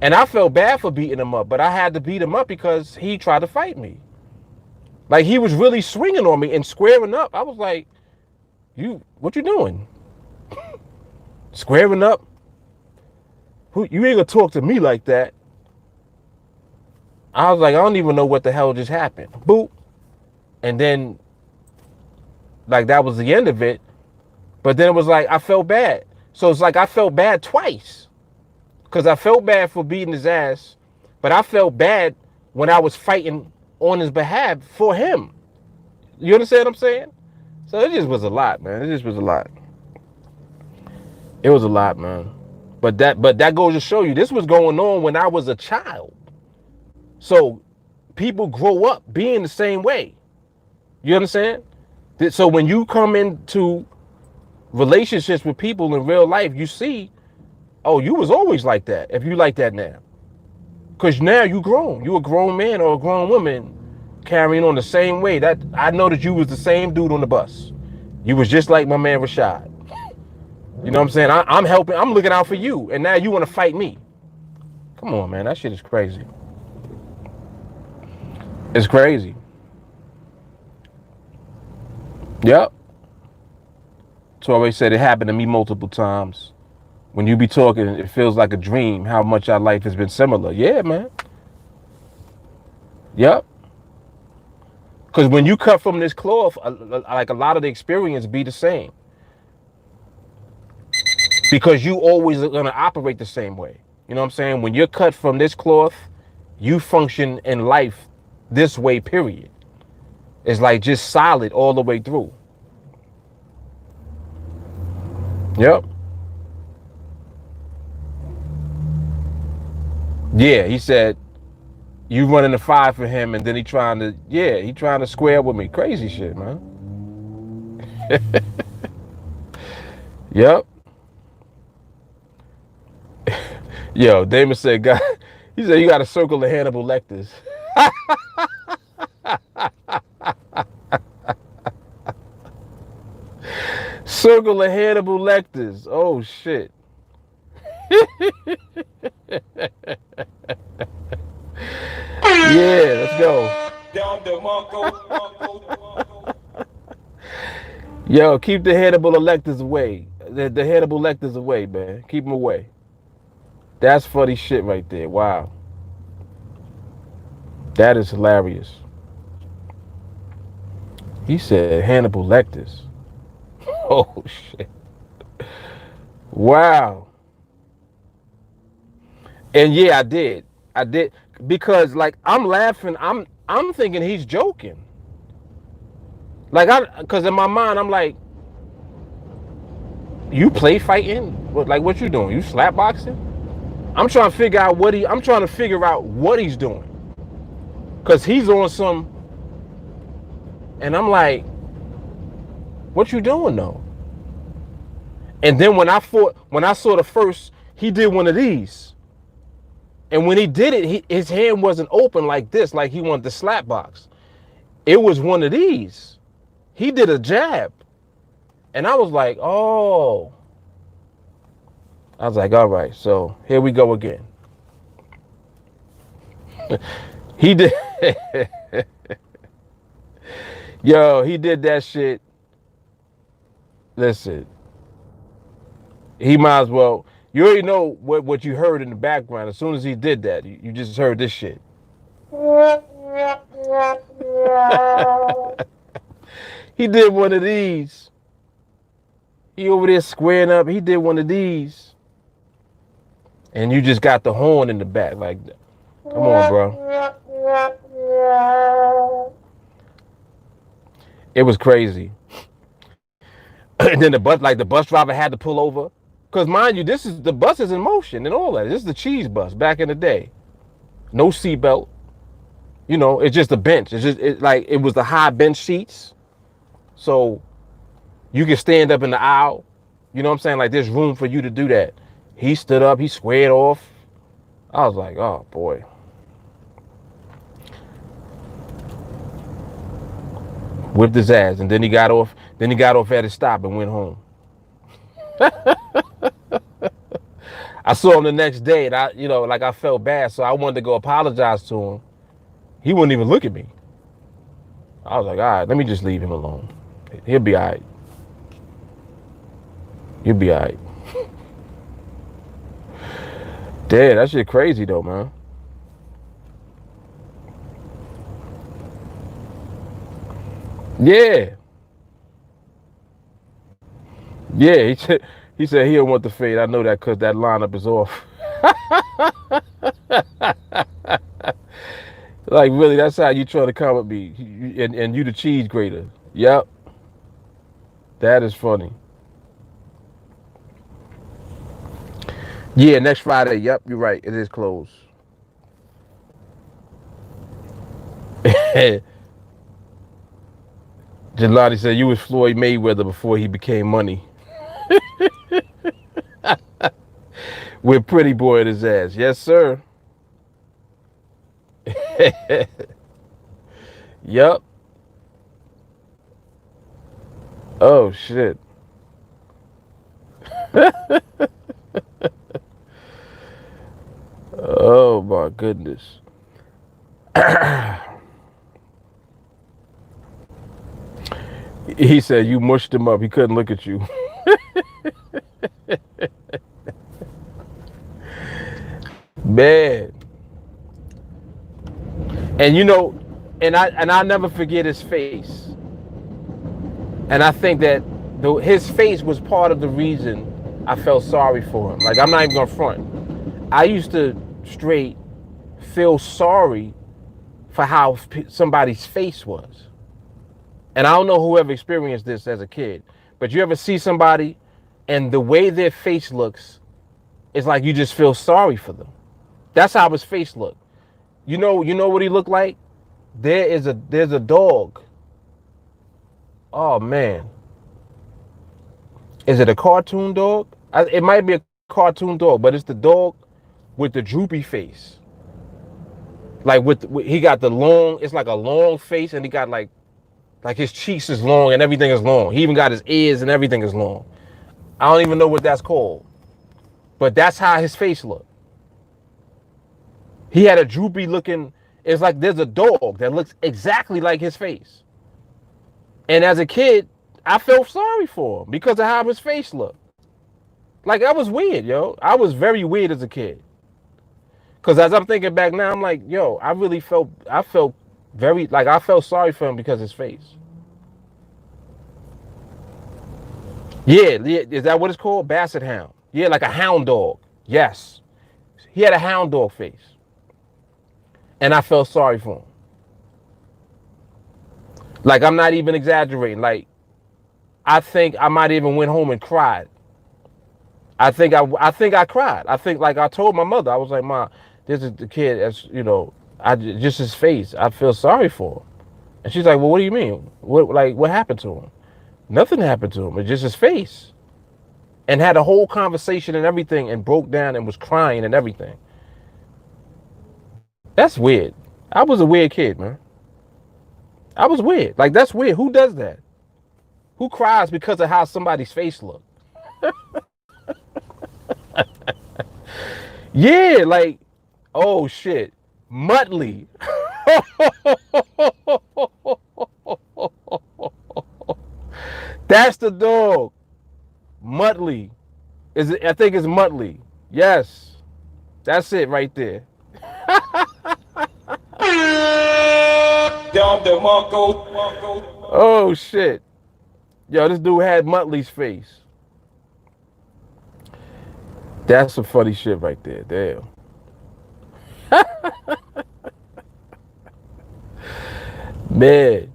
And I felt bad for beating him up, but I had to beat him up because he tried to fight me. Like, he was really swinging on me and squaring up. I was like, what you doing? Squaring up? You ain't gonna talk to me like that. I was like, I don't even know what the hell just happened. Boop. And then, like, that was the end of it. But then it was like, I felt bad. So it's like I felt bad twice. Because I felt bad for beating his ass. But I felt bad when I was fighting on his behalf for him. You understand what I'm saying? So it just was a lot, man. It just was a lot. It was a lot, man. But that goes to show you, this was going on when I was a child. So people grow up being the same way. You understand? So when you come into relationships with people in real life, you see, oh, you was always like that, if you like that now. Because now you grown. You a grown man or a grown woman carrying on the same way. That I know that you was the same dude on the bus. You was just like my man Rashad. You know what I'm saying? I'm helping. I'm looking out for you. And now you want to fight me. Come on, man. That shit is crazy. It's crazy. Yep. So I always said it happened to me multiple times. When you be talking, it feels like a dream how much our life has been similar. Yeah, man. Yep. Because when you cut from this cloth, like a lot of the experience be the same. Because you always are going to operate the same way. You know what I'm saying? When you're cut from this cloth, you function in life this way, period. It's like just solid all the way through. Yep. Yeah, he said you running the 5 for him, and then he trying to square with me. Crazy shit, man. Yep. Yo, Damon said, God, he said you got to circle the Hannibal Lecters. Circle the Hannibal Lecters. Oh shit. Yeah, let's go. Yo, keep the Hannibal Lecters away. The Hannibal Lecters away, man. Keep them away. That's funny shit right there. Wow. That is hilarious. He said Hannibal Lecters. Oh shit. Wow. And yeah, I did. I did because like I'm laughing. I'm thinking he's joking. Like because in my mind I'm like, you play fighting? What you doing? You slap boxing? I'm trying to figure out what he's doing. Cause he's on some, and I'm like, what you doing though? And then when I saw the first, he did one of these. And when he did it, his hand wasn't open like this, like he wanted to slap box. It was one of these. He did a jab. And I was like, oh. I was like, all right, so here we go again. He did. Yo, he did that shit. Listen, he might as well. You already know what you heard in the background. As soon as he did that, you just heard this shit. He did one of these. He over there squaring up. He did one of these. And you just got the horn in the back. Like, come on, bro. It was crazy. And then the bus driver had to pull over. Because mind you, the bus is in motion and all that. This is the cheese bus back in the day. No seatbelt. You know, it's just a bench. It was the high bench seats. So you can stand up in the aisle. You know what I'm saying? Like there's room for you to do that. He stood up, he squared off. I was like, oh boy. Whipped his ass, and then he got off at his stop and went home. I saw him the next day, and I felt bad, so I wanted to go apologize to him. He wouldn't even look at me. I was like, all right, let me just leave him alone. He'll be all right. He'll be all right. Damn, that shit crazy though, man. Yeah. Yeah, he said he don't want the fade. I know that because that lineup is off. Like, really, that's how you try to come at me. And you the cheese grater. Yep. That is funny. Yeah, next Friday. Yep, you're right. It is closed. Jelani said you was Floyd Mayweather before he became money. With Pretty Boy at his ass. Yes, sir. Yep. Oh, shit. Oh, my goodness. He said you mushed him up. He couldn't look at you. Man. And I'll never forget his face. And I think that his face was part of the reason I felt sorry for him. Like, I'm not even gonna front. I used to straight feel sorry for how somebody's face was. And I don't know who ever experienced this as a kid, but you ever see somebody and the way their face looks, it's like you just feel sorry for them. That's how his face looked. You know what he looked like? There's a dog. Oh man, is it a cartoon dog? It might be a cartoon dog, but it's the dog with the droopy face. Like he got the long. It's like a long face, and he got like his cheeks is long and everything is long. He even got his ears and everything is long. I don't even know what that's called, but that's how his face looked. He had a droopy looking. It's like there's a dog that looks exactly like his face. And as a kid, I felt sorry for him because of how his face looked. Like that was weird, yo. I was very weird as a kid. Cause as I'm thinking back now, I'm like, yo, I felt very, like I felt sorry for him because of his face. Yeah, is that what it's called? Basset hound. Yeah, like a hound dog. Yes. He had a hound dog face. And I felt sorry for him. Like I'm not even exaggerating. Like I think I might even went home and cried. I think I cried. I think like I told my mother, I was like, "Ma, this is the kid as I just his face. I feel sorry for him." And she's like, "Well, what do you mean? What happened to him?" Nothing happened to him. It's just his face. And had a whole conversation and everything and broke down and was crying and everything. That's weird. I was a weird kid, man. I was weird. Like that's weird. Who does that? Who cries because of how somebody's face looked? Yeah, like, oh shit. Muttley. That's the dog. Muttley. I think it's Muttley. Yes. That's it right there. Oh shit. Yo, this dude had Muttley's face. That's some funny shit right there. Damn. Man.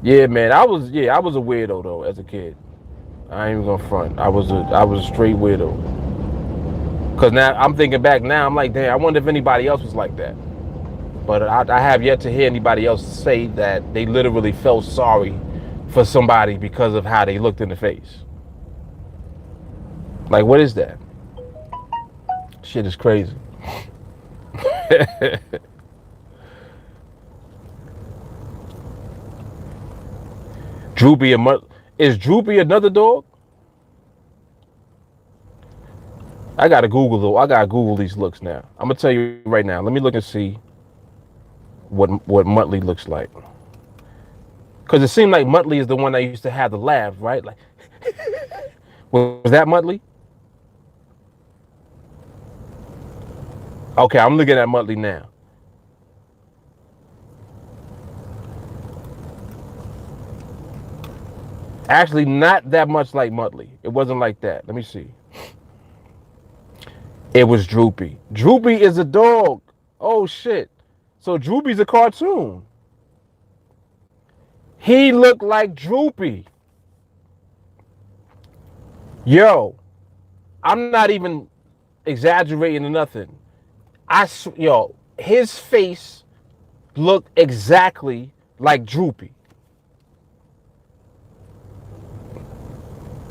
Yeah, man. I was a weirdo though as a kid. I ain't even gonna front. I was a straight weirdo. Cause now I'm thinking back now, I'm like, damn, I wonder if anybody else was like that. But I have yet to hear anybody else say that they literally felt sorry for somebody because of how they looked in the face. Like, what is that? Shit is crazy. Droopy is Droopy another dog? I gotta Google these looks now. I'm gonna tell you right now. Let me look and see what Muttley looks like. Cause it seemed like Muttley is the one that used to have the laugh, right? Like, was that Muttley? Okay, I'm looking at Muttley now. Actually, not that much like Muttley. It wasn't like that. Let me see. It was Droopy. Droopy is a dog. Oh shit. So Droopy's a cartoon. He looked like Droopy. Yo, I'm not even exaggerating or nothing. His face looked exactly like Droopy.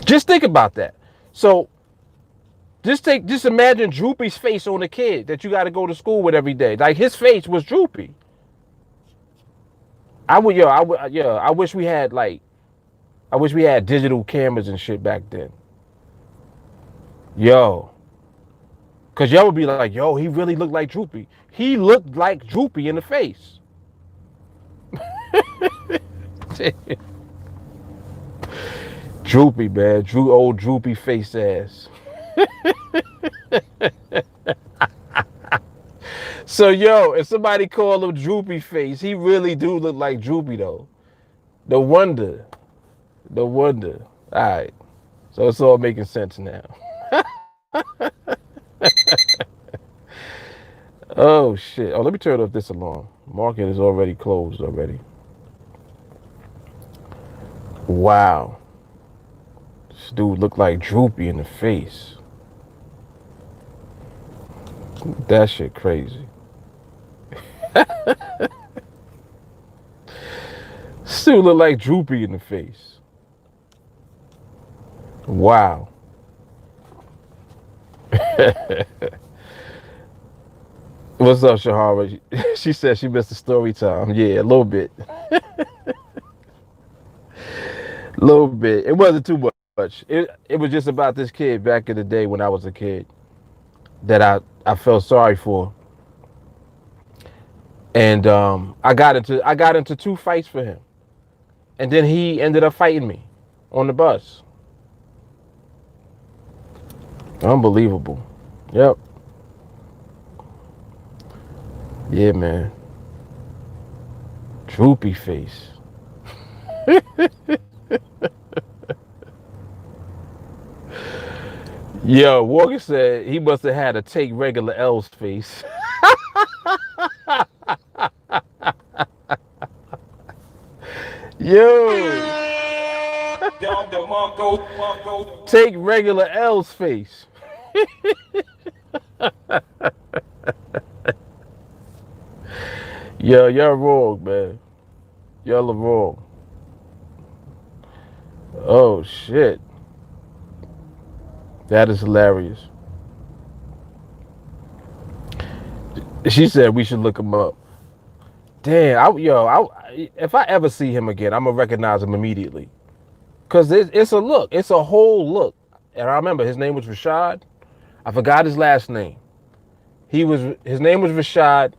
Just think about that. So just imagine Droopy's face on a kid that you got to go to school with every day. Like his face was Droopy. I wish we had digital cameras and shit back then. Yo. Cause y'all would be like, yo, he really looked like Droopy. He looked like Droopy in the face. Droopy, man. Old Droopy face ass. So, yo, if somebody call him Droopy face, he really do look like Droopy, though. No wonder. All right. So it's all making sense now. Oh, shit. Oh, let me turn off this alarm. Market is already closed already. Wow. This dude looked like Droopy in the face. That shit crazy. This dude looked like Droopy in the face. Wow. What's up, Shahara? She said she missed the story time. Yeah, a little bit. A little bit. It wasn't too much. It was just about this kid back in the day when I was a kid that I felt sorry for. And I got into 2 fights for him. And then he ended up fighting me on the bus. Unbelievable. Yep. Yeah, man. Droopy face. Yo, Walker said he must have had a take regular L's face. Yo. Take regular L's face. Yo, y'all wrong, man. Y'all are wrong. Oh, shit. That is hilarious. She said we should look him up. Damn, if I ever see him again, I'm going to recognize him immediately. Because it's a look. It's a whole look. And I remember his name was Rashad. I forgot his last name. His name was Rashad.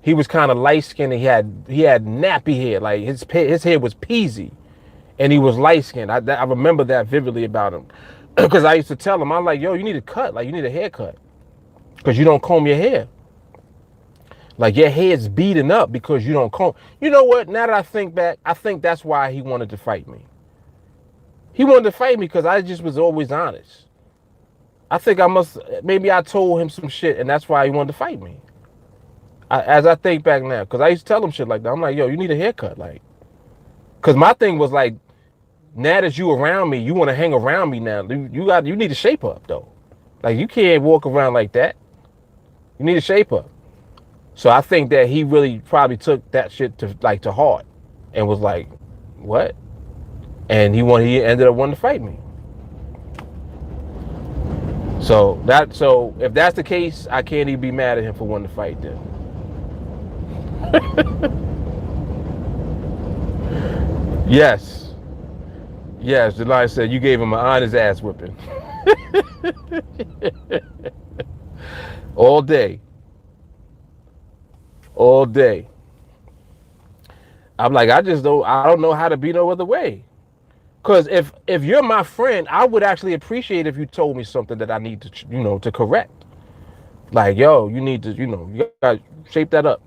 He was kind of light-skinned. He had nappy hair. Like, his hair was peasy. And he was light-skinned. I remember that vividly about him. Because I used to tell him, I'm like, yo, you need a cut. Like, you need a haircut. Because you don't comb your hair. Like, your hair's beaten up because you don't comb. You know what? Now that I think back, I think that's why he wanted to fight me. He wanted to fight me because I just was always honest. I think maybe I told him some shit, and that's why he wanted to fight me. As I think back now, because I used to tell him shit like that. I'm like, yo, you need a haircut. Like, because my thing was like, now that you around me, you want to hang around me now. You need to shape up, though. Like, you can't walk around like that. You need to shape up. So I think that he really probably took that shit to heart and was like, what? And he ended up wanting to fight me. So if that's the case, I can't even be mad at him for wanting to fight then. Yes. Yes, July said you gave him an honest ass whipping. All day. All day. I'm like, I don't know how to be no other way. Because if you're my friend, I would actually appreciate if you told me something that I need to, to correct. Like, yo, you need to, you got to shape that up.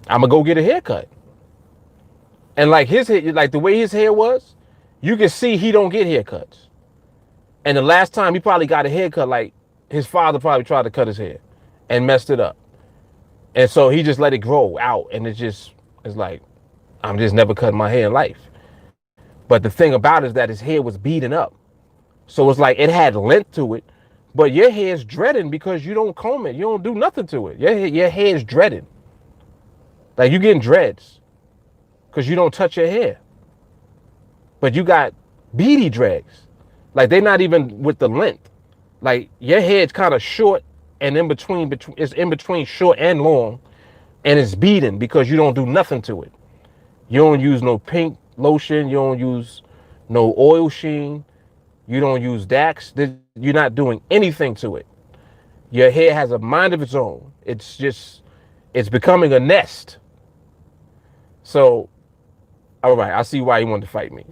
I'm going to go get a haircut. And like the way his hair was, you can see he don't get haircuts. And the last time he probably got a haircut, like his father probably tried to cut his hair and messed it up. And so he just let it grow out. And it's like, I'm just never cutting my hair in life. But the thing about it is that his hair was beaten up. So it's like it had length to it. But your hair's dreading because you don't comb it. You don't do nothing to it. Your hair's dreading. Like, you getting dreads because you don't touch your hair. But you got beady dreads. Like, they're not even with the length. Like, your hair's kind of short and it's in between short and long. And it's beaten because you don't do nothing to it. You don't use no pink lotion. You don't use no oil sheen. You don't use Dax. You're not doing anything to it. Your hair has a mind of its own. It's becoming a nest. So, all right, I see why he wanted to fight me.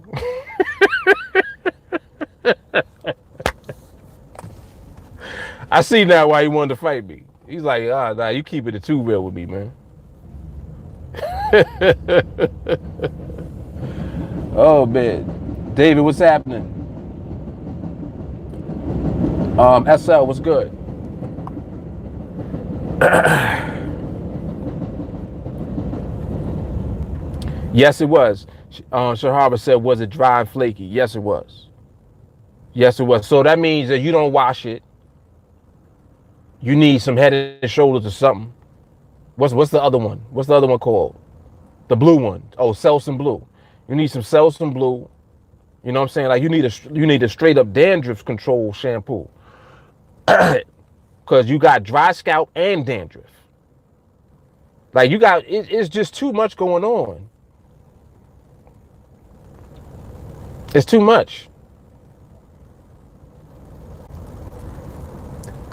I see now why he wanted to fight me. He's like, nah, you keeping it too real with me, man. Oh, man. David, what's happening? SL, what's good? Yes, it was. Shahara said, was it dry and flaky? Yes, it was. Yes, it was. So that means that you don't wash it. You need some head and shoulders or something. What's the other one? What's the other one called? The blue one. Oh, Selsun Blue. You need some Selsun Blue. You know what I'm saying? Like you need a straight up dandruff control shampoo. Cause you got dry scalp and dandruff. Like you got it's just too much going on. It's too much.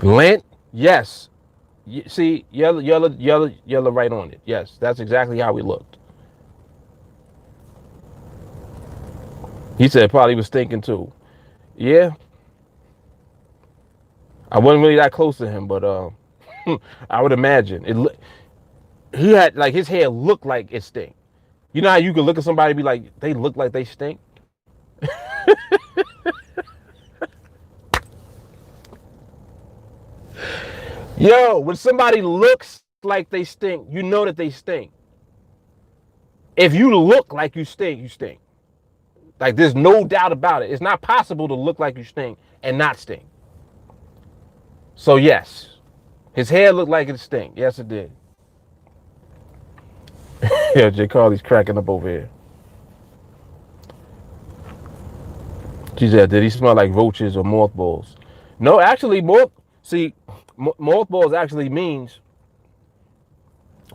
Lint, yes. See, yellow right on it. Yes, that's exactly how we looked. He said probably was thinking too. Yeah, I wasn't really that close to him, but I would imagine he had like his hair looked like it stink. You know how you can look at somebody and be like, they look like they stink? Yo, when somebody looks like they stink, you know that they stink. If you look like you stink, you stink. Like there's no doubt about it. It's not possible to look like you stink and not stink. So yes, his hair looked like it stink. Yes, it did. Yeah, J. Carly's cracking up over here. She said, did he smell like roaches or mothballs? No, actually, mothballs actually means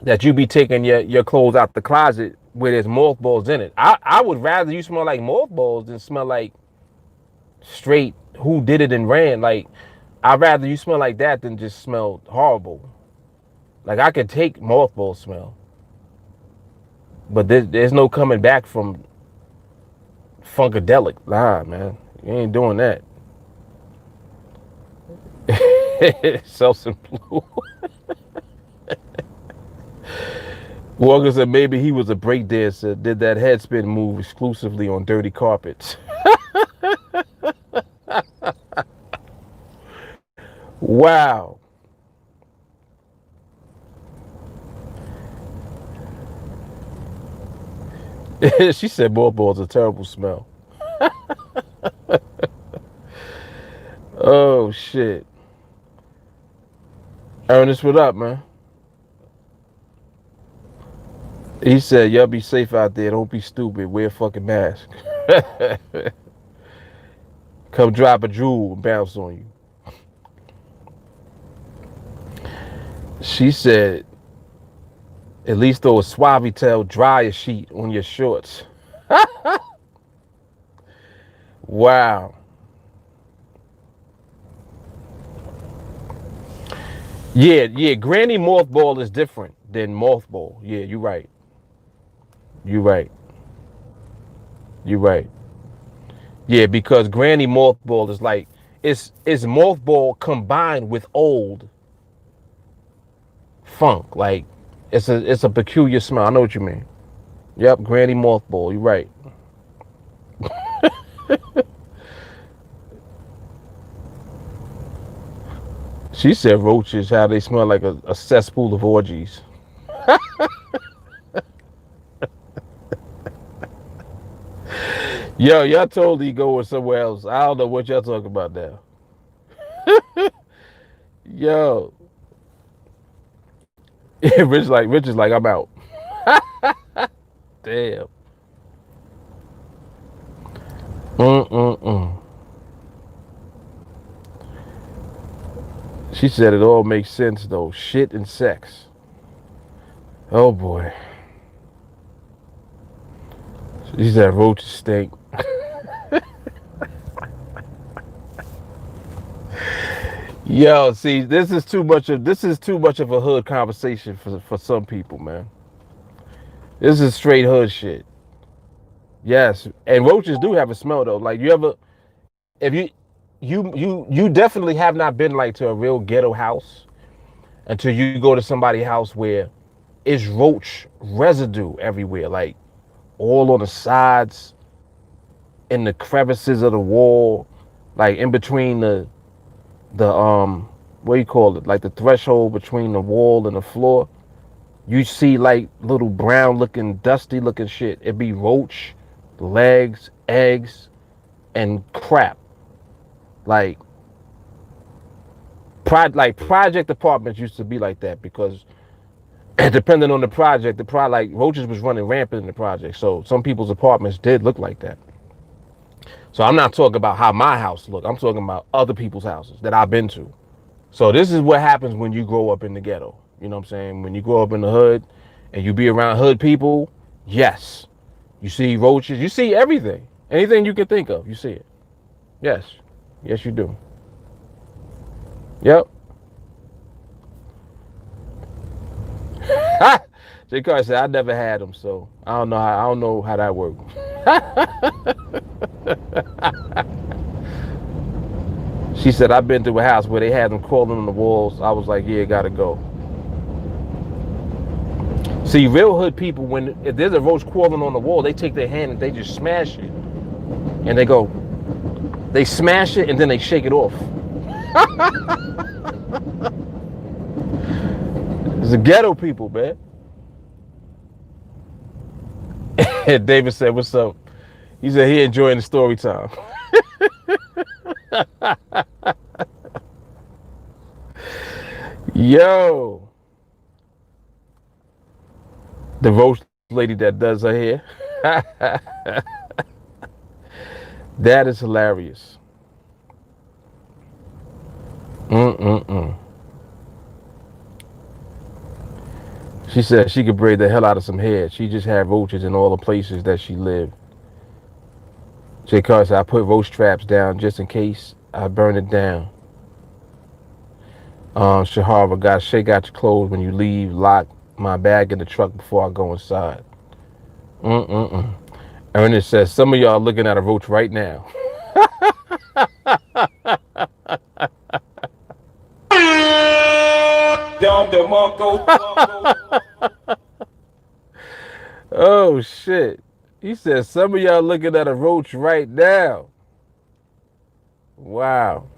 that you be taking your clothes out the closet where there's mothballs in it. I would rather you smell like mothballs than smell like straight who did it and ran. Like, I'd rather you smell like that than just smell horrible. Like, I could take mothball smell. But there's no coming back from Funkadelic. Nah, man. You ain't doing that. Selsun Blue. Walker said maybe he was a breakdancer, did that headspin move exclusively on dirty carpets. Wow. She said mothballs a terrible smell. Oh shit. Ernest, what up, man? He said, y'all be safe out there. Don't be stupid. Wear a fucking mask. Come drop a jewel and bounce on you. She said, at least throw a Suavitel dryer sheet on your shorts. Wow. Yeah. Granny mothball is different than mothball. Yeah, you're right. You're right. Yeah, because granny mothball is like it's mothball combined with old funk. Like it's a peculiar smell. I know what you mean. Yep, granny mothball. You're right. She said roaches, how they smell like a cesspool of orgies. Yo, y'all totally going somewhere else. I don't know what y'all talking about now. Yo. Rich is like, I'm out. Damn. She said it all makes sense though. Shit and sex. Oh boy. She said roaches stink. Yo, see, this is too much of a hood conversation for some people, man. This is straight hood shit. Yes, and roaches do have a smell though. Like if you definitely have not been like to a real ghetto house until you go to somebody's house where it's roach residue everywhere, like all on the sides, in the crevices of the wall, like in between the what do you call it? Like the threshold between the wall and the floor. You see like little brown looking, dusty looking shit. It'd be roach, legs, eggs, and crap. Like project apartments used to be like that because depending on the project, like roaches was running rampant in the project. So some people's apartments did look like that. So I'm not talking about how my house looked. I'm talking about other people's houses that I've been to. So this is what happens when you grow up in the ghetto. You know what I'm saying? When you grow up in the hood and you be around hood people, yes. You see roaches, you see everything. Anything you can think of, you see it. Yes. Yes, you do. Yep. J. Carter said I never had them, so I don't know how that works. She said I've been to a house where they had them crawling on the walls. I was like, yeah, gotta go. See, real hood people, if there's a roach crawling on the wall, they take their hand and they just smash it. And they smash it and then they shake it off. It's the ghetto people, man. And David said, what's up? He said he enjoying the story time. Yo. The roach lady that does her hair. That is hilarious. She said she could braid the hell out of some hair. She just had roaches in all the places that she lived. J. Carter said, I put roach traps down just in case I burn it down. Shahara got shake out your clothes when you leave. Lock my bag in the truck before I go inside. Ernest says, some of y'all looking at a roach right now. Oh shit. He said some of y'all looking at a roach right now. Wow.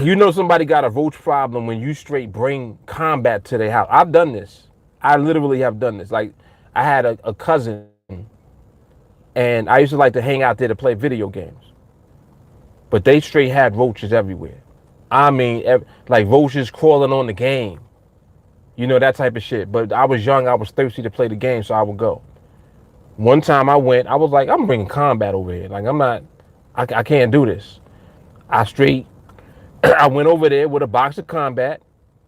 You know somebody got a roach problem when you straight bring combat to their house. I've done this. I literally have done this. Like I had a cousin and I used to like to hang out there to play video games. But they straight had roaches everywhere. I mean, like roaches crawling on the game. You know, that type of shit. But I was young. I was thirsty to play the game, so I would go. One time I went, I was like, I'm bringing combat over here. Like, I can't do this. I went over there with a box of combat,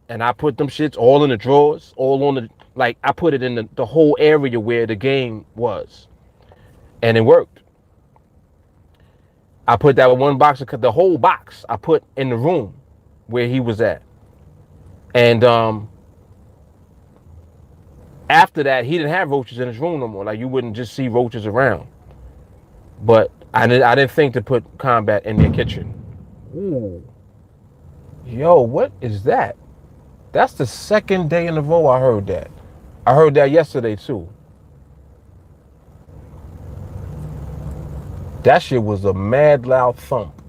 and I put them shits all in the drawers, all on the, like, I put it in the whole area where the game was. And it worked. I put that one box, the whole box, I put in the room where he was at. And after that, he didn't have roaches in his room no more. Like, you wouldn't just see roaches around. But I didn't think to put combat in their kitchen. Ooh. Yo, what is that? That's the second day in a row I heard that. I heard that yesterday too. That shit was a mad loud thump.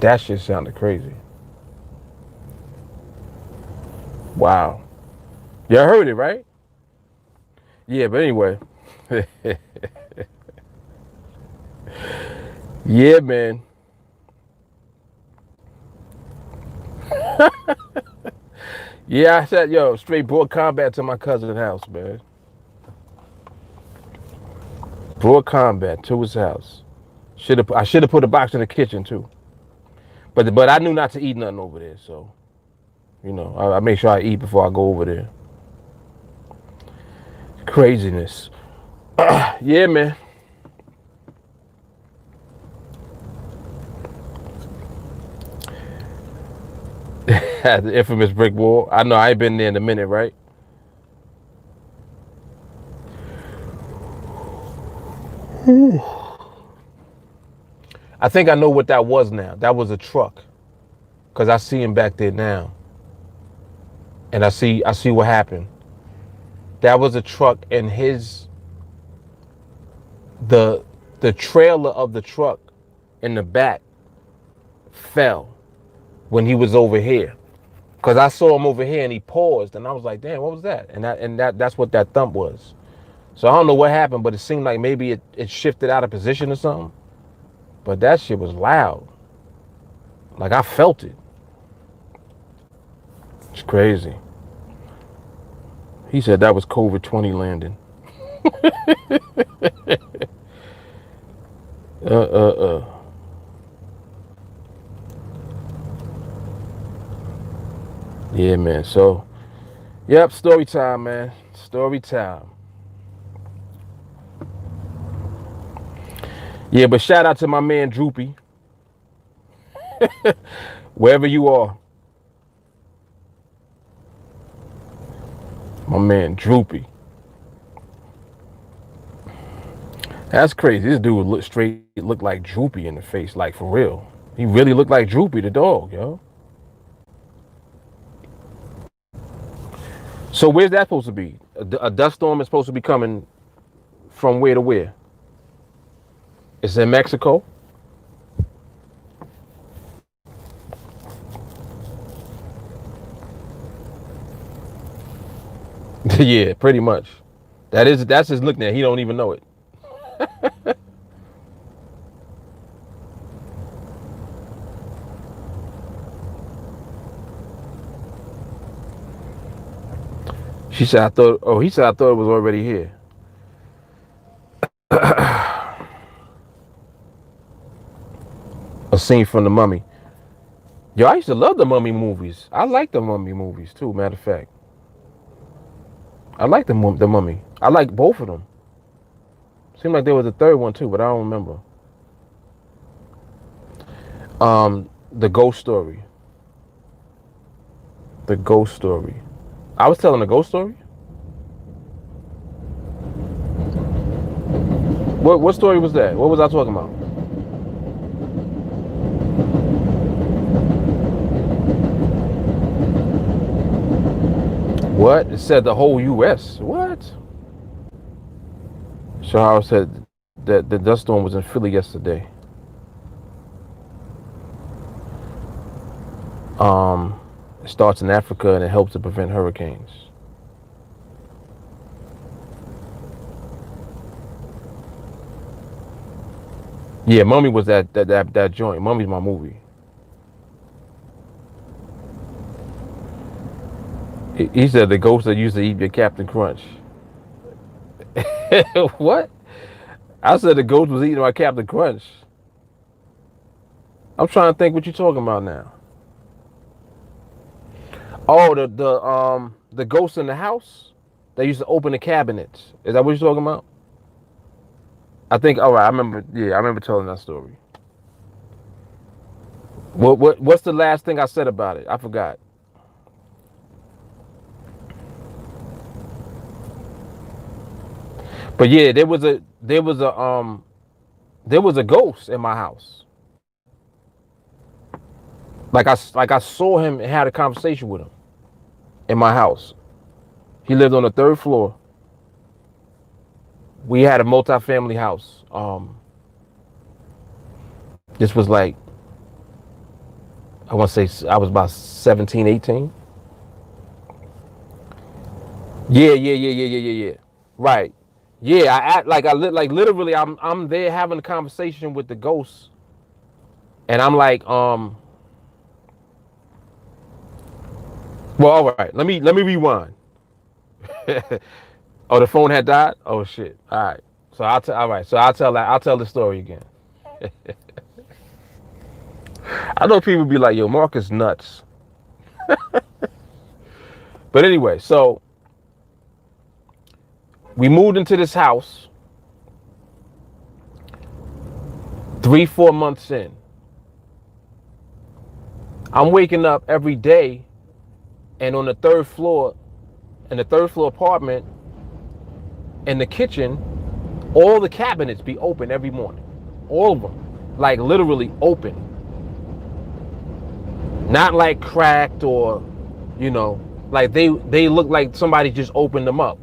That shit sounded crazy. Wow. Y'all heard it, right? Yeah, but anyway. Yeah, man. Yeah, I said, yo, straight brought combat to my cousin's house, man. Brought combat to his house. I should have put a box in the kitchen too. But I knew not to eat nothing over there, so you know, I make sure I eat before I go over there. Craziness. Yeah, man. The infamous brick wall. I know I ain't been there in a minute, right? I think I know what that was now. That was a truck. Cause I see him back there now. And I see what happened. That was a truck and the the trailer of the truck in the back fell when he was over here. Cause I saw him over here and he paused and I was like, damn, what was that? That's what that thump was. So I don't know what happened, but it seemed like maybe it shifted out of position or something. But that shit was loud. Like I felt it. It's crazy. He said that was COVID-20 landing. Yeah, man. So, yep, story time, man. Story time. Yeah, but shout out to my man Droopy. Wherever you are. My man Droopy. That's crazy. This dude look like Droopy in the face, like for real. He really looked like Droopy the dog, yo. So where's that supposed to be? A dust storm is supposed to be coming from where to where? It's in Mexico. Yeah, pretty much. That's his look there. He don't even know it. She said, I thought, oh, he said, I thought it was already here. A scene from The Mummy. Yo, I used to love the Mummy movies. I like the Mummy movies too, matter of fact. I like the Mummy. I like both of them. Seemed like there was a third one too, but I don't remember. The ghost story. The ghost story. I was telling a ghost story? What story was that? What was I talking about? What? It said the whole U.S. What? Shahar said that the dust storm was in Philly yesterday. It starts in Africa and it helps to prevent hurricanes. Yeah, Mummy was that joint. Mummy's my movie. He said the ghost that used to eat your Captain Crunch. What? I said the ghost was eating my Captain Crunch. I'm trying to think what you're talking about now. Oh, the ghost in the house that used to open the cabinets. Is that what you're talking about? I think. All right, I remember. Yeah, I remember telling that story. What's the last thing I said about it? I forgot. But yeah, there was a ghost in my house. Like I saw him and had a conversation with him in my house. He lived on the 3rd floor. We had a multi-family house. This was like, I want to say I was about 17, 18. Yeah. Right. Yeah, I act like like literally I'm there having a conversation with the ghost. And I'm like, well, all right, let me rewind. Oh, the phone had died? Oh shit. All right. So I'll tell the story again. I know people be like, yo, Mark is nuts. But anyway, so we moved into this house 3-4 months in. I'm waking up every day and on the 3rd floor, in the 3rd floor apartment, in the kitchen, all the cabinets be open every morning. All of them. Like literally open. Not like cracked or, like they look like somebody just opened them up.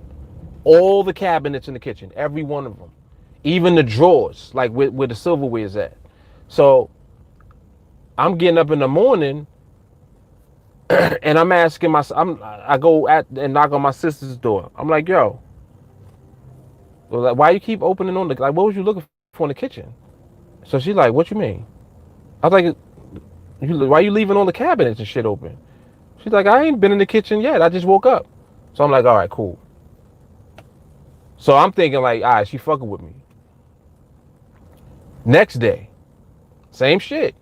All the cabinets in the kitchen, every one of them. even the drawers, like where the silverware is at. So I'm getting up in the morning and I'm asking I go at and knock on my sister's door. I'm like, yo, well, like, why you keep opening on the, like, what was you looking for in the kitchen? So she's like, what you mean? I was like, why you leaving all the cabinets and shit open? She's like, I ain't been in the kitchen yet. I just woke up. So I'm like, all right, cool. So I'm thinking like, all right, she fucking with me. Next day, same shit.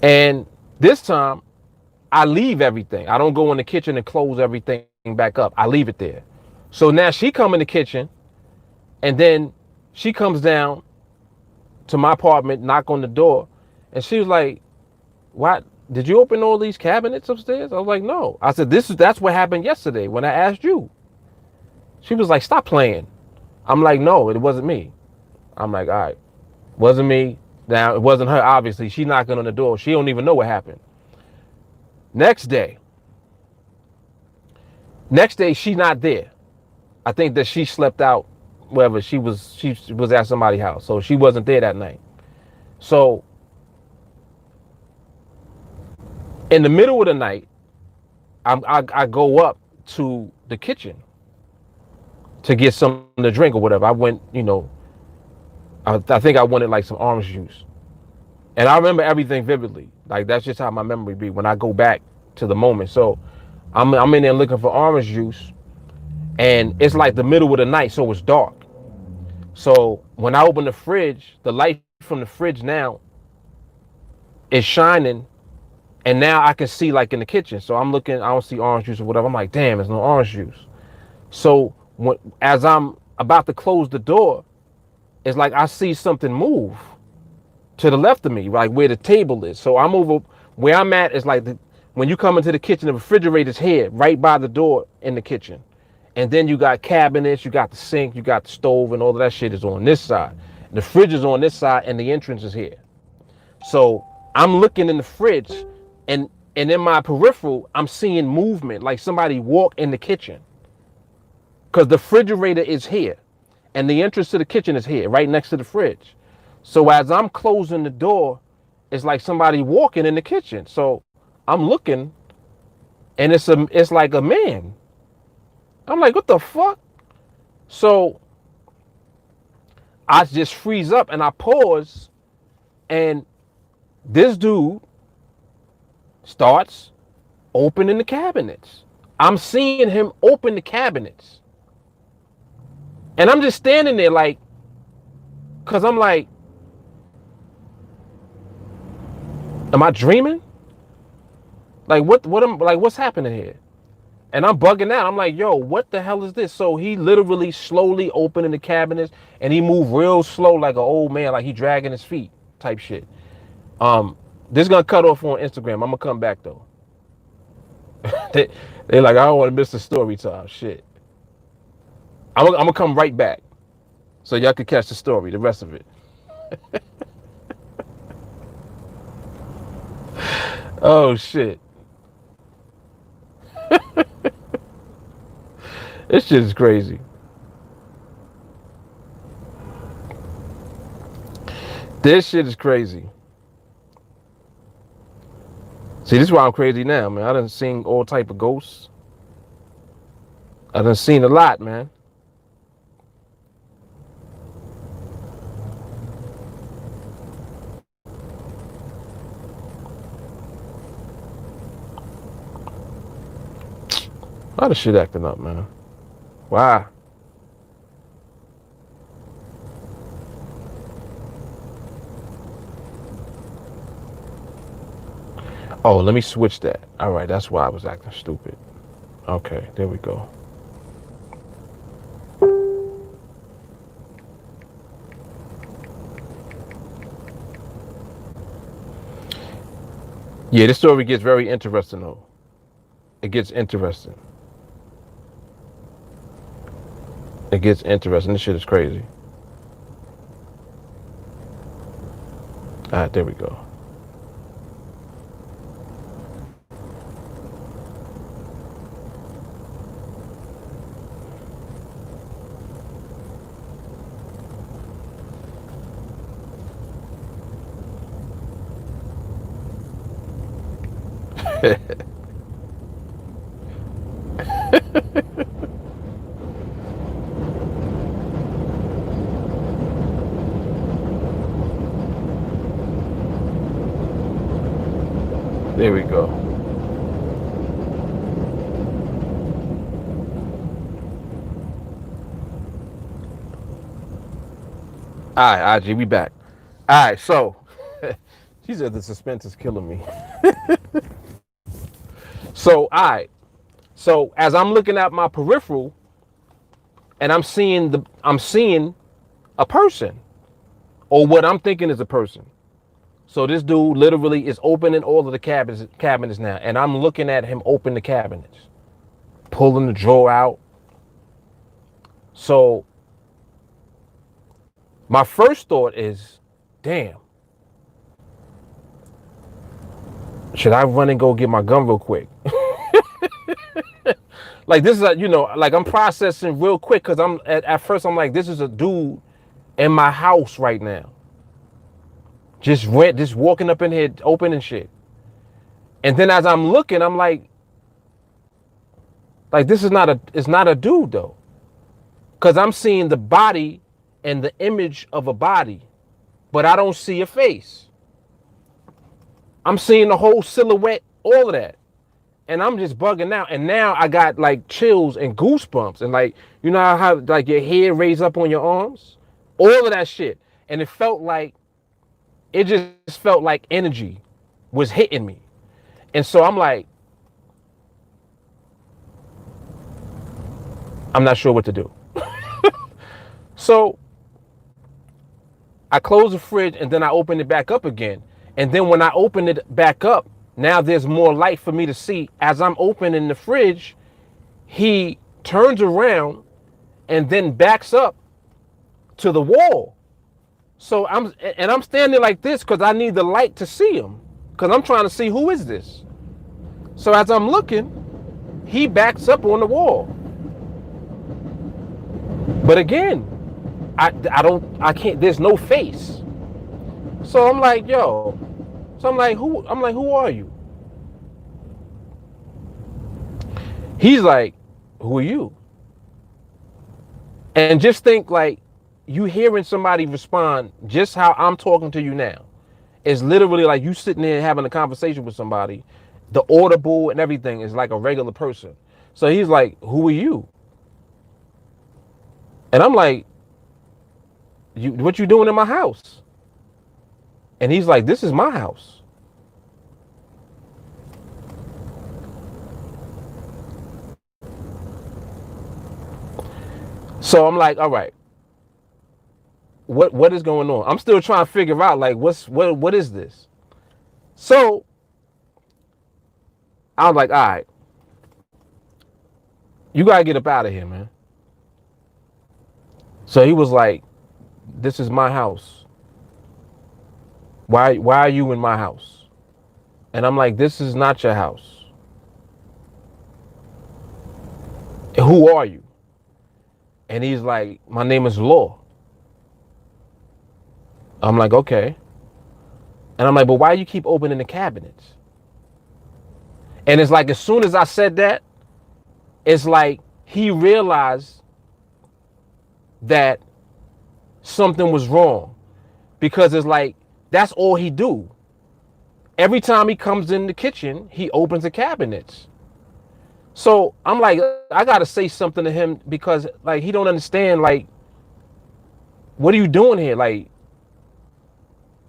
And this time, I leave everything. I don't go in the kitchen and close everything back up. I leave it there. So now she come in the kitchen, and then she comes down to my apartment, knock on the door, and she was like, "What? Did you open all these cabinets upstairs?" I was like, "No." I said, That's what happened yesterday when I asked you." She was like, "Stop playing." I'm like, "No, it wasn't me." I'm like, "All right, wasn't me." Now it wasn't her. Obviously, she knocking on the door. She don't even know what happened. Next day, she not there. I think that she slept out wherever she was. She was at somebody's house, so she wasn't there that night. So in the middle of the night, I go up to the kitchen to get something to drink or whatever. I went, I think I wanted like some orange juice, and I remember everything vividly. Like that's just how my memory be when I go back to the moment. So I'm in there looking for orange juice, and it's like the middle of the night, so it's dark. So when I open the fridge, the light from the fridge now is shining, and now I can see like in the kitchen. So I'm looking, I don't see orange juice or whatever. I'm like, damn, there's no orange juice. So as I'm about to close the door, it's like I see something move to the left of me, like where the table is. So I'm over where I'm at is like when you come into the kitchen, the refrigerator's here, right by the door in the kitchen. And then you got cabinets, you got the sink, you got the stove, and all of that shit is on this side. The fridge is on this side, and the entrance is here. So I'm looking in the fridge, and in my peripheral, I'm seeing movement, like somebody walk in the kitchen. Because the refrigerator is here, and the entrance to the kitchen is here, right next to the fridge. So as I'm closing the door, it's like somebody walking in the kitchen. So I'm looking, and it's like a man. I'm like, what the fuck? So I just freeze up and I pause, and this dude starts opening the cabinets. I'm seeing him open the cabinets. And I'm just standing there like, cause I'm like, am I dreaming? Like what's happening here? And I'm bugging out. I'm like, yo, what the hell is this? So he literally slowly opening the cabinets, and he moved real slow like an old man, like he dragging his feet type shit. This is gonna cut off on Instagram. I'm gonna come back though. They're like, I don't want to miss the story time. Shit. I'm gonna come right back so y'all can catch the story, the rest of it. Oh shit. This shit is crazy. This shit is crazy. See, this is why I'm crazy now, man. I done seen all type of ghosts. I done seen a lot, man. A lot of shit acting up, man. Why? Oh, let me switch that. All right, that's why I was acting stupid. Okay, there we go. Yeah, this story gets very interesting, though. It gets interesting. It gets interesting. This shit is crazy. All right, there we go. There we go. All right, IG, we back. All right, so she said the suspense is killing me. So, all right. So as I'm looking at my peripheral and I'm seeing a person or what I'm thinking is a person. So this dude literally is opening all of the cabinets now, and I'm looking at him open the cabinets, pulling the drawer out. So my first thought is, damn, should I run and go get my gun real quick? Like this is like I'm processing real quick because I'm at first I'm like, this is a dude in my house right now. Just walking up in here, opening shit. And then as I'm looking, I'm like this is it's not a dude though. Cause I'm seeing the body and the image of a body, but I don't see a face. I'm seeing the whole silhouette, all of that. And I'm just bugging out. And now I got like chills and goosebumps and like, you know how like your hair raised up on your arms? All of that shit. And it just felt like energy was hitting me. And so I'm like, I'm not sure what to do. So I closed the fridge and then I opened it back up again. And then when I opened it back up, now there's more light for me to see. As I'm opening the fridge, he turns around and then backs up to the wall. So I'm standing like this because I need the light to see him. Because I'm trying to see who is this. So as I'm looking, he backs up on the wall. But again, I can't, there's no face. So I'm like, yo. So I'm like, who are you? He's like, who are you? And just think like you hearing somebody respond just how I'm talking to you now. It's literally like you sitting there having a conversation with somebody. The audible and everything is like a regular person. So he's like, who are you? And I'm like, what you doing in my house? And he's like, this is my house. So I'm like, all right, what is going on? I'm still trying to figure out like what is this? So I was like, all right, you gotta get up out of here, man. So he was like, this is my house. Why are you in my house? And I'm like, this is not your house. Who are you? And he's like, my name is Law. I'm like, okay. And I'm like, but why you keep opening the cabinets? And it's like, as soon as I said that, it's like he realized that something was wrong. Because it's like, that's all he do. Every time he comes in the kitchen, he opens the cabinets. So I'm like, I gotta say something to him because like he don't understand, like, what are you doing here? Like,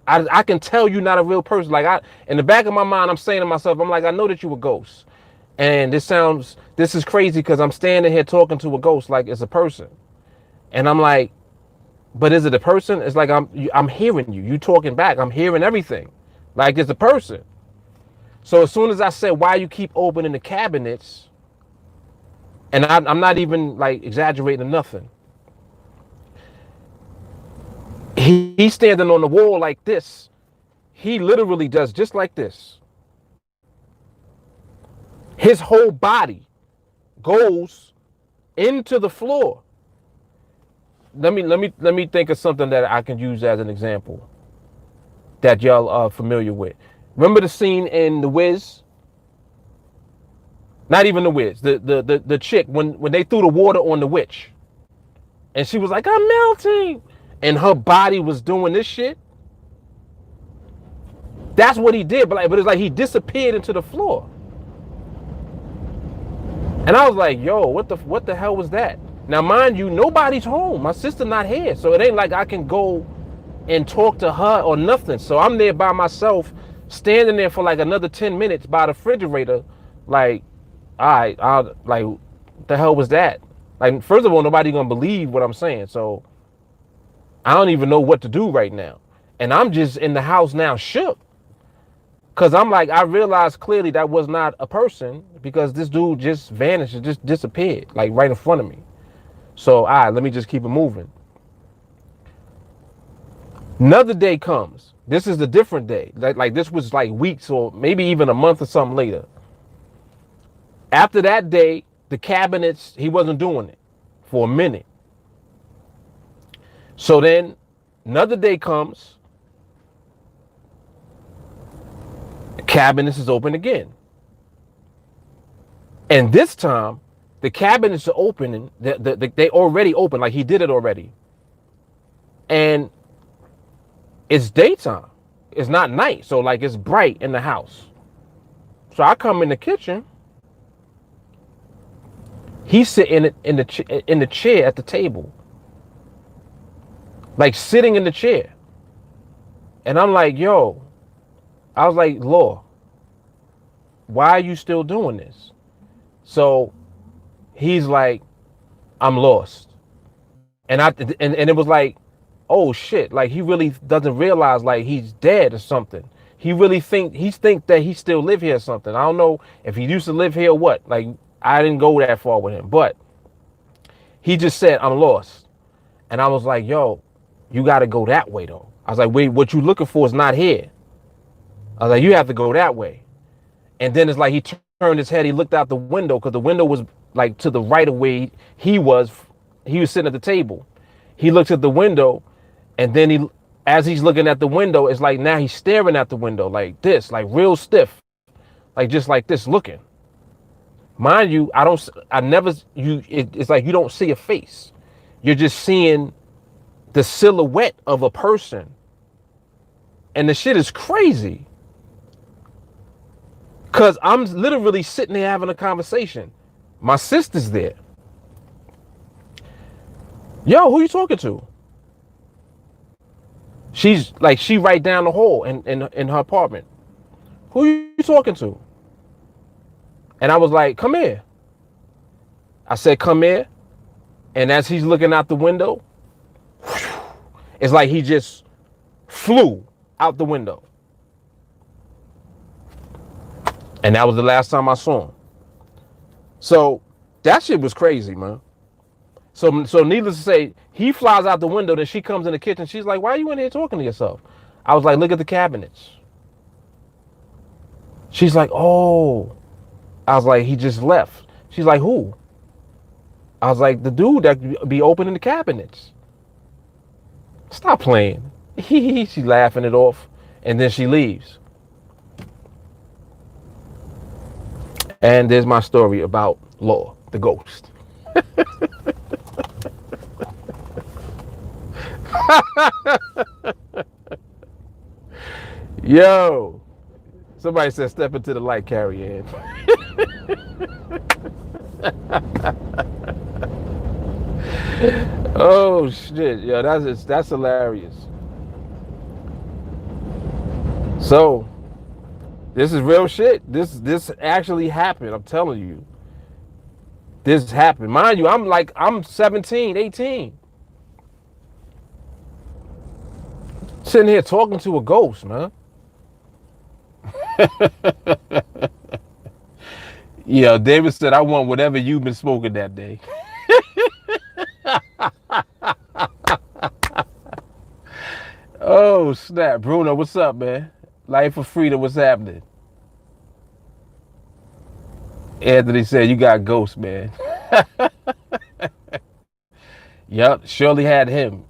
I can tell you're not a real person. Like in the back of my mind, I'm saying to myself, I'm like, I know that you a ghost. And this is crazy because I'm standing here talking to a ghost like it's a person. And I'm like, but is it a person? It's like I'm hearing you. You talking back. I'm hearing everything. Like it's a person. So as soon as I said, why you keep opening the cabinets, and I'm not even like exaggerating or nothing. He's standing on the wall like this. He literally does just like this. His whole body goes into the floor. Let me think of something that I can use as an example that y'all are familiar with. Remember the scene in The Wiz Not even the witch. The chick when they threw the water on the witch, and she was like, "I'm melting," and her body was doing this shit. That's what he did, but it's like he disappeared into the floor. And I was like, "Yo, what the hell was that?" Now, mind you, nobody's home. My sister not here, so it ain't like I can go and talk to her or nothing. So I'm there by myself, standing there for like another 10 minutes by the refrigerator, like, all right, like, the hell was that? Like, first of all, nobody gonna believe what I'm saying, so I don't even know what to do right now. And I'm just in the house now shook. Cause I'm like, I realized clearly that was not a person because this dude just vanished, and just disappeared, like right in front of me. So, all right, let me just keep it moving. Another day comes. This is a different day. Like this was like weeks or maybe even a month or something later. After that day, the cabinets, he wasn't doing it for a minute. So then another day comes, the cabinets is open again. And this time, the cabinets are opening, they already open, like he did it already. And it's daytime. It's not night, so like it's bright in the house. So I come in the kitchen. He's sitting in the chair at the table, like sitting in the chair. And I'm like, yo, I was like, Lord, why are you still doing this? So he's like, I'm lost. And and it was like, oh shit, like he really doesn't realize like he's dead or something. He really think that he still live here or something. I don't know if he used to live here or what. Like I didn't go that far with him, but he just said, I'm lost. And I was like, yo, you got to go that way though. I was like, wait, what you looking for is not here. I was like, you have to go that way. And then it's like he turned his head. He looked out the window because the window was like to the right of where he was. He was sitting at the table. He looks at the window, and then as he's looking at the window, it's like now he's staring at the window like this, like real stiff, like just like this looking. Mind you, it's like you don't see a face. You're just seeing the silhouette of a person. And the shit is crazy. Cause I'm literally sitting there having a conversation. My sister's there. Yo, who you talking to? She right down the hall in her apartment. Who you talking to? And I was like, come here. I said, come here. And as he's looking out the window, it's like he just flew out the window. And that was the last time I saw him. So that shit was crazy, man. So needless to say, he flies out the window, then she comes in the kitchen. She's like, why are you in here talking to yourself? I was like, look at the cabinets. She's like, oh. I was like, he just left. She's like, who? I was like, the dude that be opening the cabinets. Stop playing. She laughing it off, and then she leaves. And there's my story about Law, the ghost. Yo, somebody said step into the light, Carrie Ann. Oh shit, yo, that's hilarious. So this is real shit. This actually happened. I'm telling you. This happened. Mind you, I'm 17, 18. Sitting here talking to a ghost, man. Yeah, David said, I want whatever you've been smoking that day. Oh, snap. Bruno, what's up, man? Life of freedom, what's happening? Anthony said, you got ghosts, man. Yep, Shirley had him.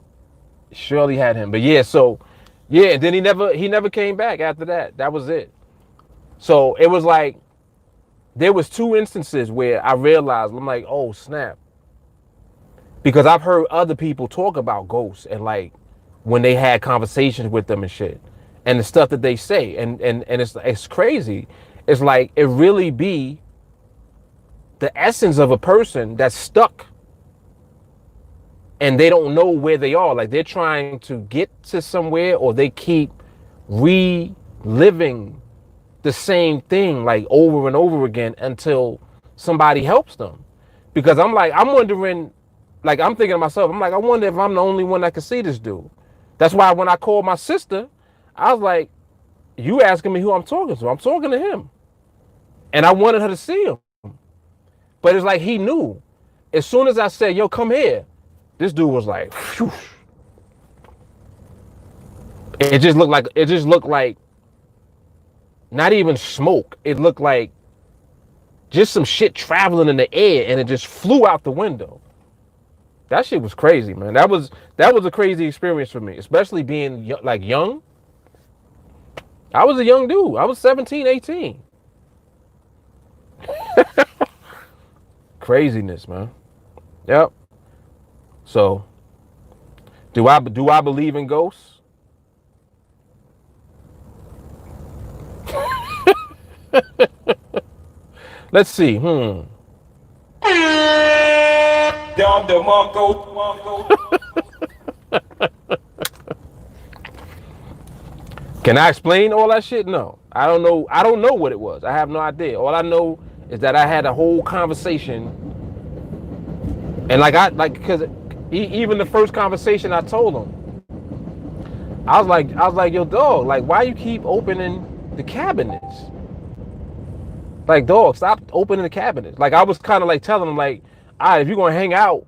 But yeah, so, yeah, then he never came back after that. That was it. So it was like, there was 2 instances where I realized, I'm like, oh snap. Because I've heard other people talk about ghosts and like when they had conversations with them and shit. And the stuff that they say. And it's crazy. It's like it really be the essence of a person that's stuck and they don't know where they are. Like they're trying to get to somewhere, or they keep reliving the same thing like over and over again until somebody helps them. Because I'm wondering, like I'm thinking to myself, I'm like, I wonder if I'm the only one that can see this dude. That's why when I called my sister, I was like, you asking me who I'm talking to? I'm talking to him. And I wanted her to see him. But it's like he knew. As soon as I said, yo, come here, this dude was like, phew. It just looked like not even smoke. It looked like just some shit traveling in the air, and it just flew out the window. That shit was crazy, man. That was a crazy experience for me, especially being like young. I was a young dude. I was 17, 18. Craziness, man. Yep. So, do I believe in ghosts? Let's see. Can I explain all that shit? No. I don't know. I don't know what it was. I have no idea. All I know is that I had a whole conversation, and because even the first conversation I told him, I was like, yo, dog, like, why you keep opening the cabinets? Like, dog, stop opening the cabinets. Like, I was kind of like telling him, like, all right, if you're gonna hang out,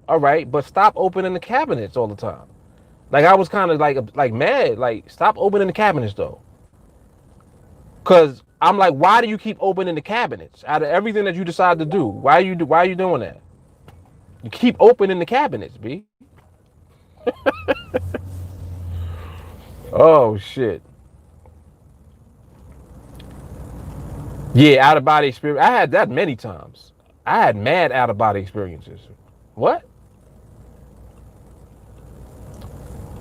all right, but stop opening the cabinets all the time. Like, I was kind of like mad, like, stop opening the cabinets though. Cause I'm like, why do you keep opening the cabinets? Out of everything that you decide to do, why are you doing that? You keep opening the cabinets, B. Oh shit. Yeah, out of body experience. I had that many times. I had mad out of body experiences. What?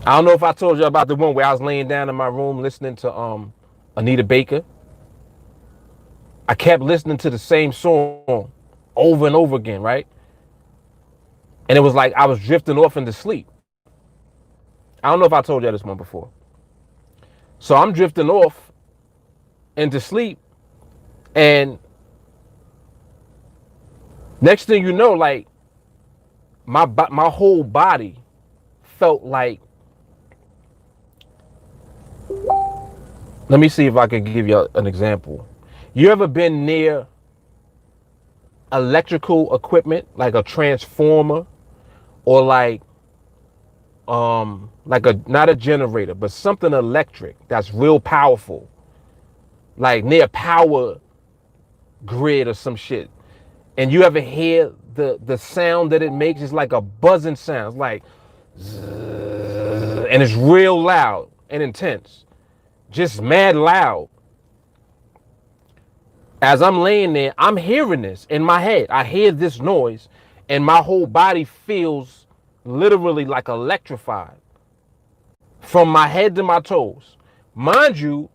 I don't know if I told you about the one where I was laying down in my room listening to Anita Baker. I kept listening to the same song over and over again, right? And it was like I was drifting off into sleep. I don't know if I told you this one before. So I'm drifting off into sleep, and next thing you know, like my whole body felt like, let me see if I can give you an example. You ever been near electrical equipment, like a transformer, or like not a generator, but something electric that's real powerful, like near a power grid or some shit? And you ever hear the sound that it makes? It's like a buzzing sound. It's like, and it's real loud and intense, just mad loud. As I'm laying there, I'm hearing this in my head. I hear this noise, and my whole body feels literally like electrified from my head to my toes. Mind you,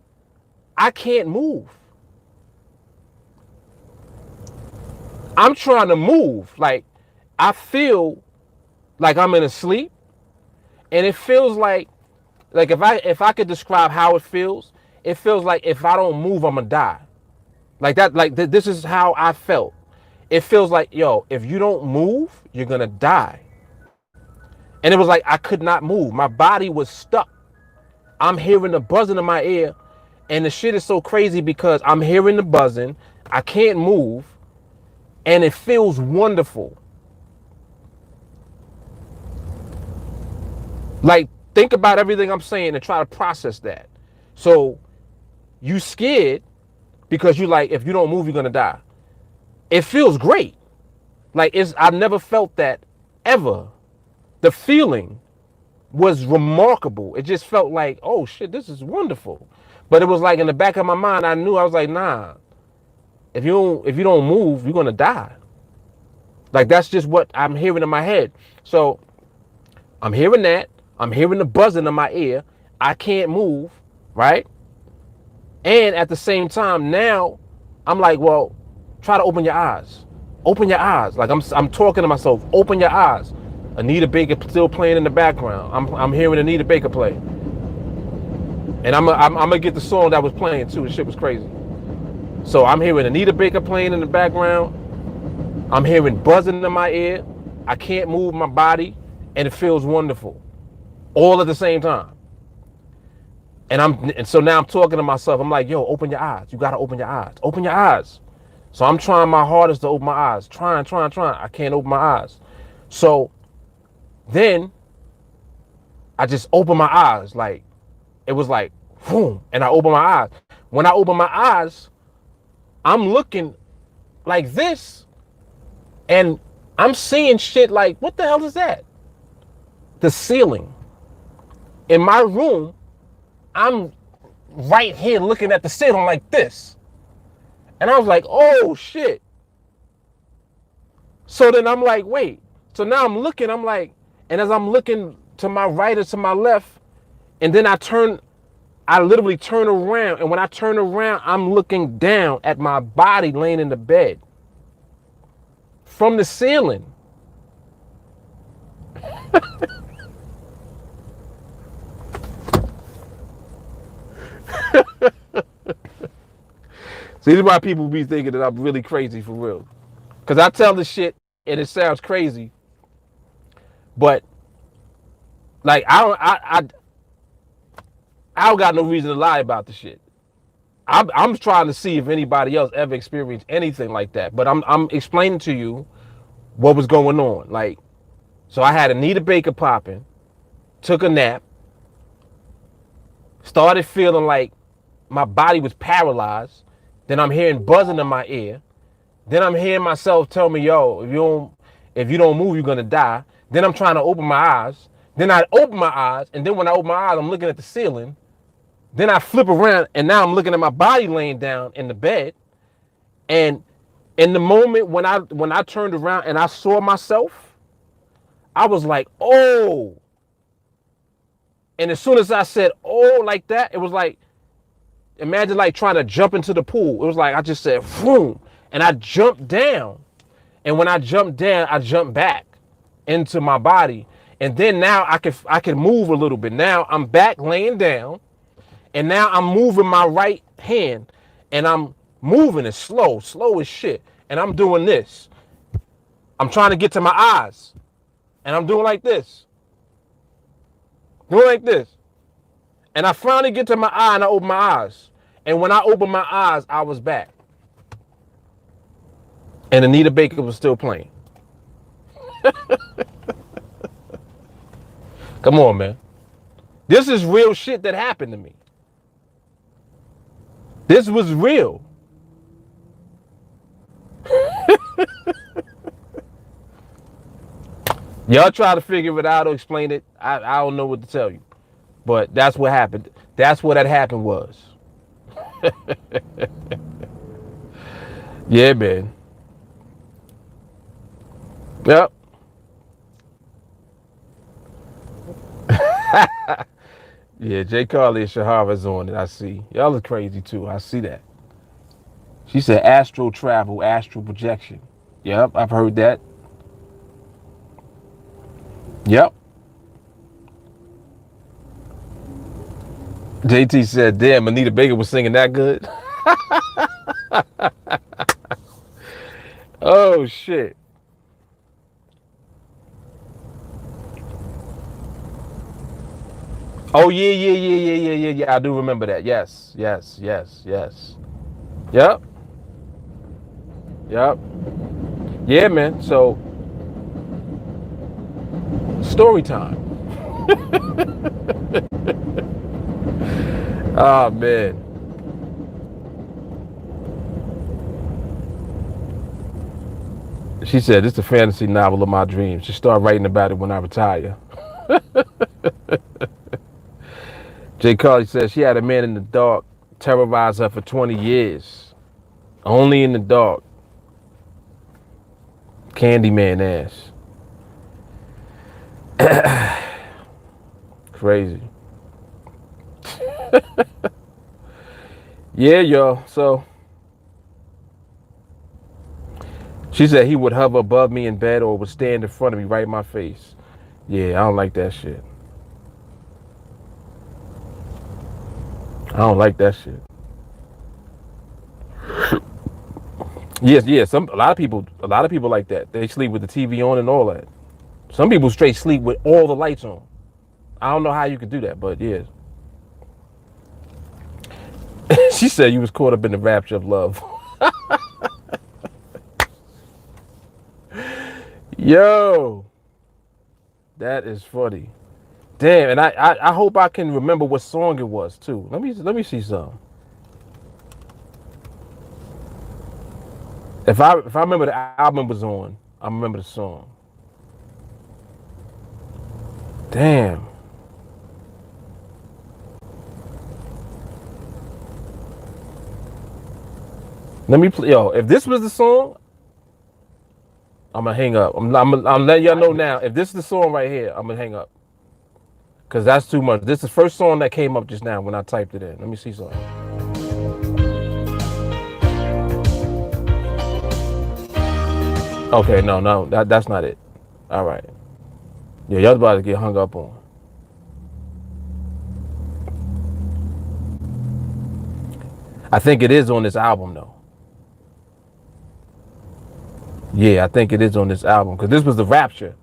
I can't move. I'm trying to move. Like, I feel like I'm in a sleep, and it feels like if I could describe how it feels like if I don't move, I'm gonna die. Like that, this is how I felt. It feels like, yo, if you don't move, you're gonna die. And it was like I could not move. My body was stuck. I'm hearing the buzzing in my ear, and the shit is so crazy because I'm hearing the buzzing, I can't move, and it feels wonderful. Like, think about everything I'm saying and try to process that. So you scared because you like, if you don't move, you're gonna die. It feels great. Like, I've never felt that ever. The feeling was remarkable. It just felt like, oh shit, this is wonderful. But it was like in the back of my mind, I knew, I was like, nah, if you don't move, you're gonna die. Like that's just what I'm hearing in my head. So I'm hearing that. I'm hearing the buzzing in my ear. I can't move, right? And at the same time, now I'm like, well, try to open your eyes. Open your eyes. Like I'm talking to myself. Open your eyes. Anita Baker still playing in the background. I'm hearing Anita Baker play, and I'm gonna get the song that was playing too. The shit was crazy. So I'm hearing Anita Baker playing in the background. I'm hearing buzzing in my ear. I can't move my body, and it feels wonderful, all at the same time. And so now I'm talking to myself. I'm like, yo, open your eyes. You gotta open your eyes. Open your eyes. So I'm trying my hardest to open my eyes. Trying. I can't open my eyes. So then I just opened my eyes. Like it was like, boom, and I opened my eyes. When I open my eyes, I'm looking like this, and I'm seeing shit like, what the hell is that? The ceiling. In my room, I'm right here looking at the ceiling like this. And I was like, oh shit. So then I'm like, wait. So now I'm looking, I'm like, and as I'm looking to my right or to my left, and then I literally turn around. And when I turn around, I'm looking down at my body laying in the bed from the ceiling. See, this is why people be thinking that I'm really crazy for real. Because I tell this shit and it sounds crazy. But like I don't got no reason to lie about the shit. I'm trying to see if anybody else ever experienced anything like that. But I'm explaining to you what was going on. Like, so I had Anita Baker popping, took a nap, started feeling like my body was paralyzed. Then I'm hearing buzzing in my ear. Then I'm hearing myself tell me, yo, if you don't move, you're gonna die. Then I'm trying to open my eyes. Then I open my eyes, and then when I open my eyes, I'm looking at the ceiling. Then I flip around, and now I'm looking at my body laying down in the bed. And in the moment when I turned around and I saw myself, I was like, oh. And as soon as I said, oh, like that, it was like, imagine like trying to jump into the pool. It was like I just said, boom, and I jumped down. And when I jumped down, I jumped back into my body. And then now I can move a little bit. Now I'm back laying down. And now I'm moving my right hand. And I'm moving it slow as shit. And I'm doing this. I'm trying to get to my eyes. And I'm doing like this. Doing like this. And I finally get to my eye and I open my eyes. And when I opened my eyes, I was back. And Anita Baker was still playing. Come on, man. This is real shit that happened to me. This was real. Y'all try to figure it out or explain it. I don't know what to tell you. But that's what happened. That's what that happened was. Yeah, man. Yep. Yeah, Jay Carly and Shahara's on it. I see. Y'all are crazy too. I see that. She said astral travel, astral projection. Yep, I've heard that. Yep. JT said, damn, Anita Baker was singing that good. Oh, shit. Oh, yeah. I do remember that. Yes. Yep. Yeah, man. So, story time. Oh, man. She said, it's a fantasy novel of my dreams. Just start writing about it when I retire. Jay Carly says she had a man in the dark terrorize her for 20 years. Only in the dark. Candyman ass. Crazy. Yeah, y'all. So she said he would hover above me in bed or would stand in front of me right in my face. Yeah, I don't like that shit. I don't like that shit. Yes, yes. A lot of people like that. They sleep with the TV on and all that. Some people straight sleep with all the lights on. I don't know how you could do that, but yeah. She said you was caught up in the rapture of love. Yo, that is funny. Damn, and I hope I can remember what song it was too. Let me see some. If I remember the album was on, I remember the song. Damn. Let me play. Yo, if this was the song, I'm gonna hang up. I'm letting y'all know now. If this is the song right here, I'm gonna hang up. Cause that's too much. This is the first song that came up just now when I typed it in. Let me see something. Okay, no, that's not it. All right. Yeah, y'all about to get hung up on. I think it is on this album though. Yeah, I think it is on this album because this was the Rapture.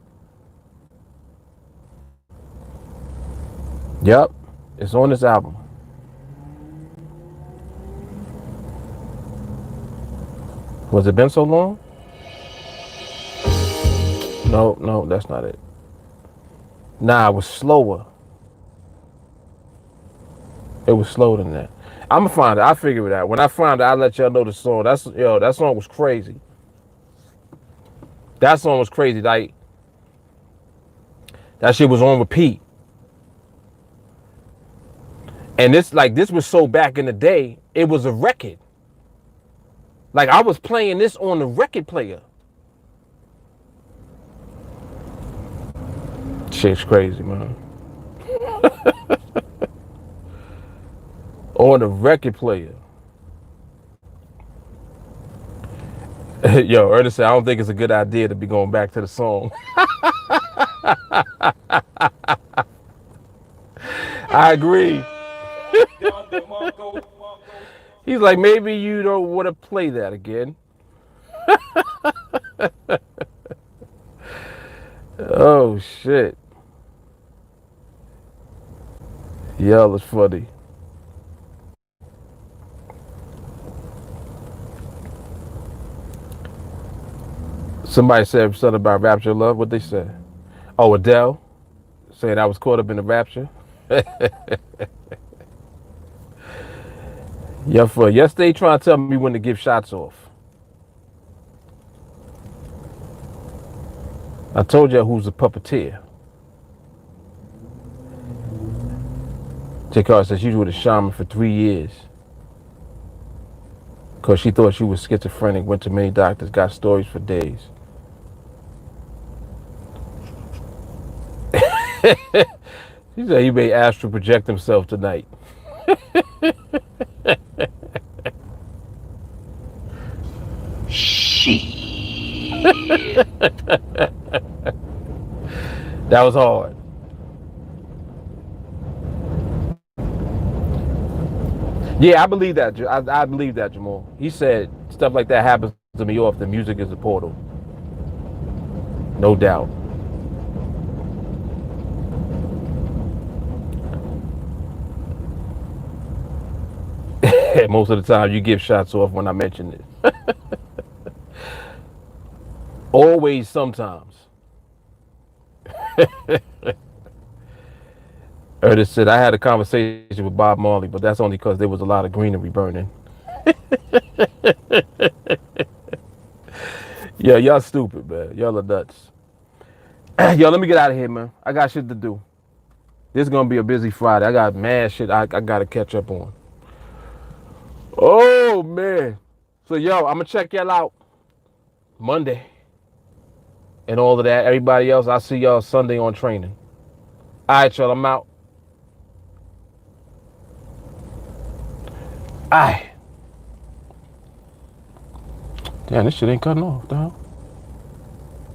Yep, it's on this album. Was it been so long? No, that's not it. Nah, it was slower. It was slower than that. I'm gonna find it. I'll figure it out. When I find it, I'll let y'all know the song. That song was crazy. That song was crazy. Like that shit was on repeat. And this was so back in the day, it was a record. Like I was playing this on the record player. Shit's crazy, man. On the record player. Yo, Ernest said, I don't think it's a good idea to be going back to the song. I agree. He's like, maybe you don't want to play that again. Oh, shit. Yo, it's funny. Somebody said something about Rapture Love. What they said? Oh, Adele saying I was caught up in the rapture. Yeah, for yesterday trying to tell me when to give shots off. I told you who's a puppeteer. J. Carter said she was with a shaman for 3 years. Because she thought she was schizophrenic, went to many doctors, got stories for days. She said he may astral project himself tonight. That was hard. Yeah, I believe that. I believe that, Jamal. He said stuff like that happens to me often. Music is a portal. No doubt. Most of the time you give shots off when I mention it. Always, sometimes. Ernest said, I had a conversation with Bob Marley, but that's only because there was a lot of greenery burning. Yeah, y'all stupid, man. Y'all are nuts. Yo, let me get out of here, man. I got shit to do. This is going to be a busy Friday. I got mad shit I got to catch up on. Oh, man. So, yo, I'm going to check y'all out Monday and all of that. Everybody else, I'll see y'all Sunday on training. All right, y'all, I'm out. All right. Damn, this shit ain't cutting off, dog.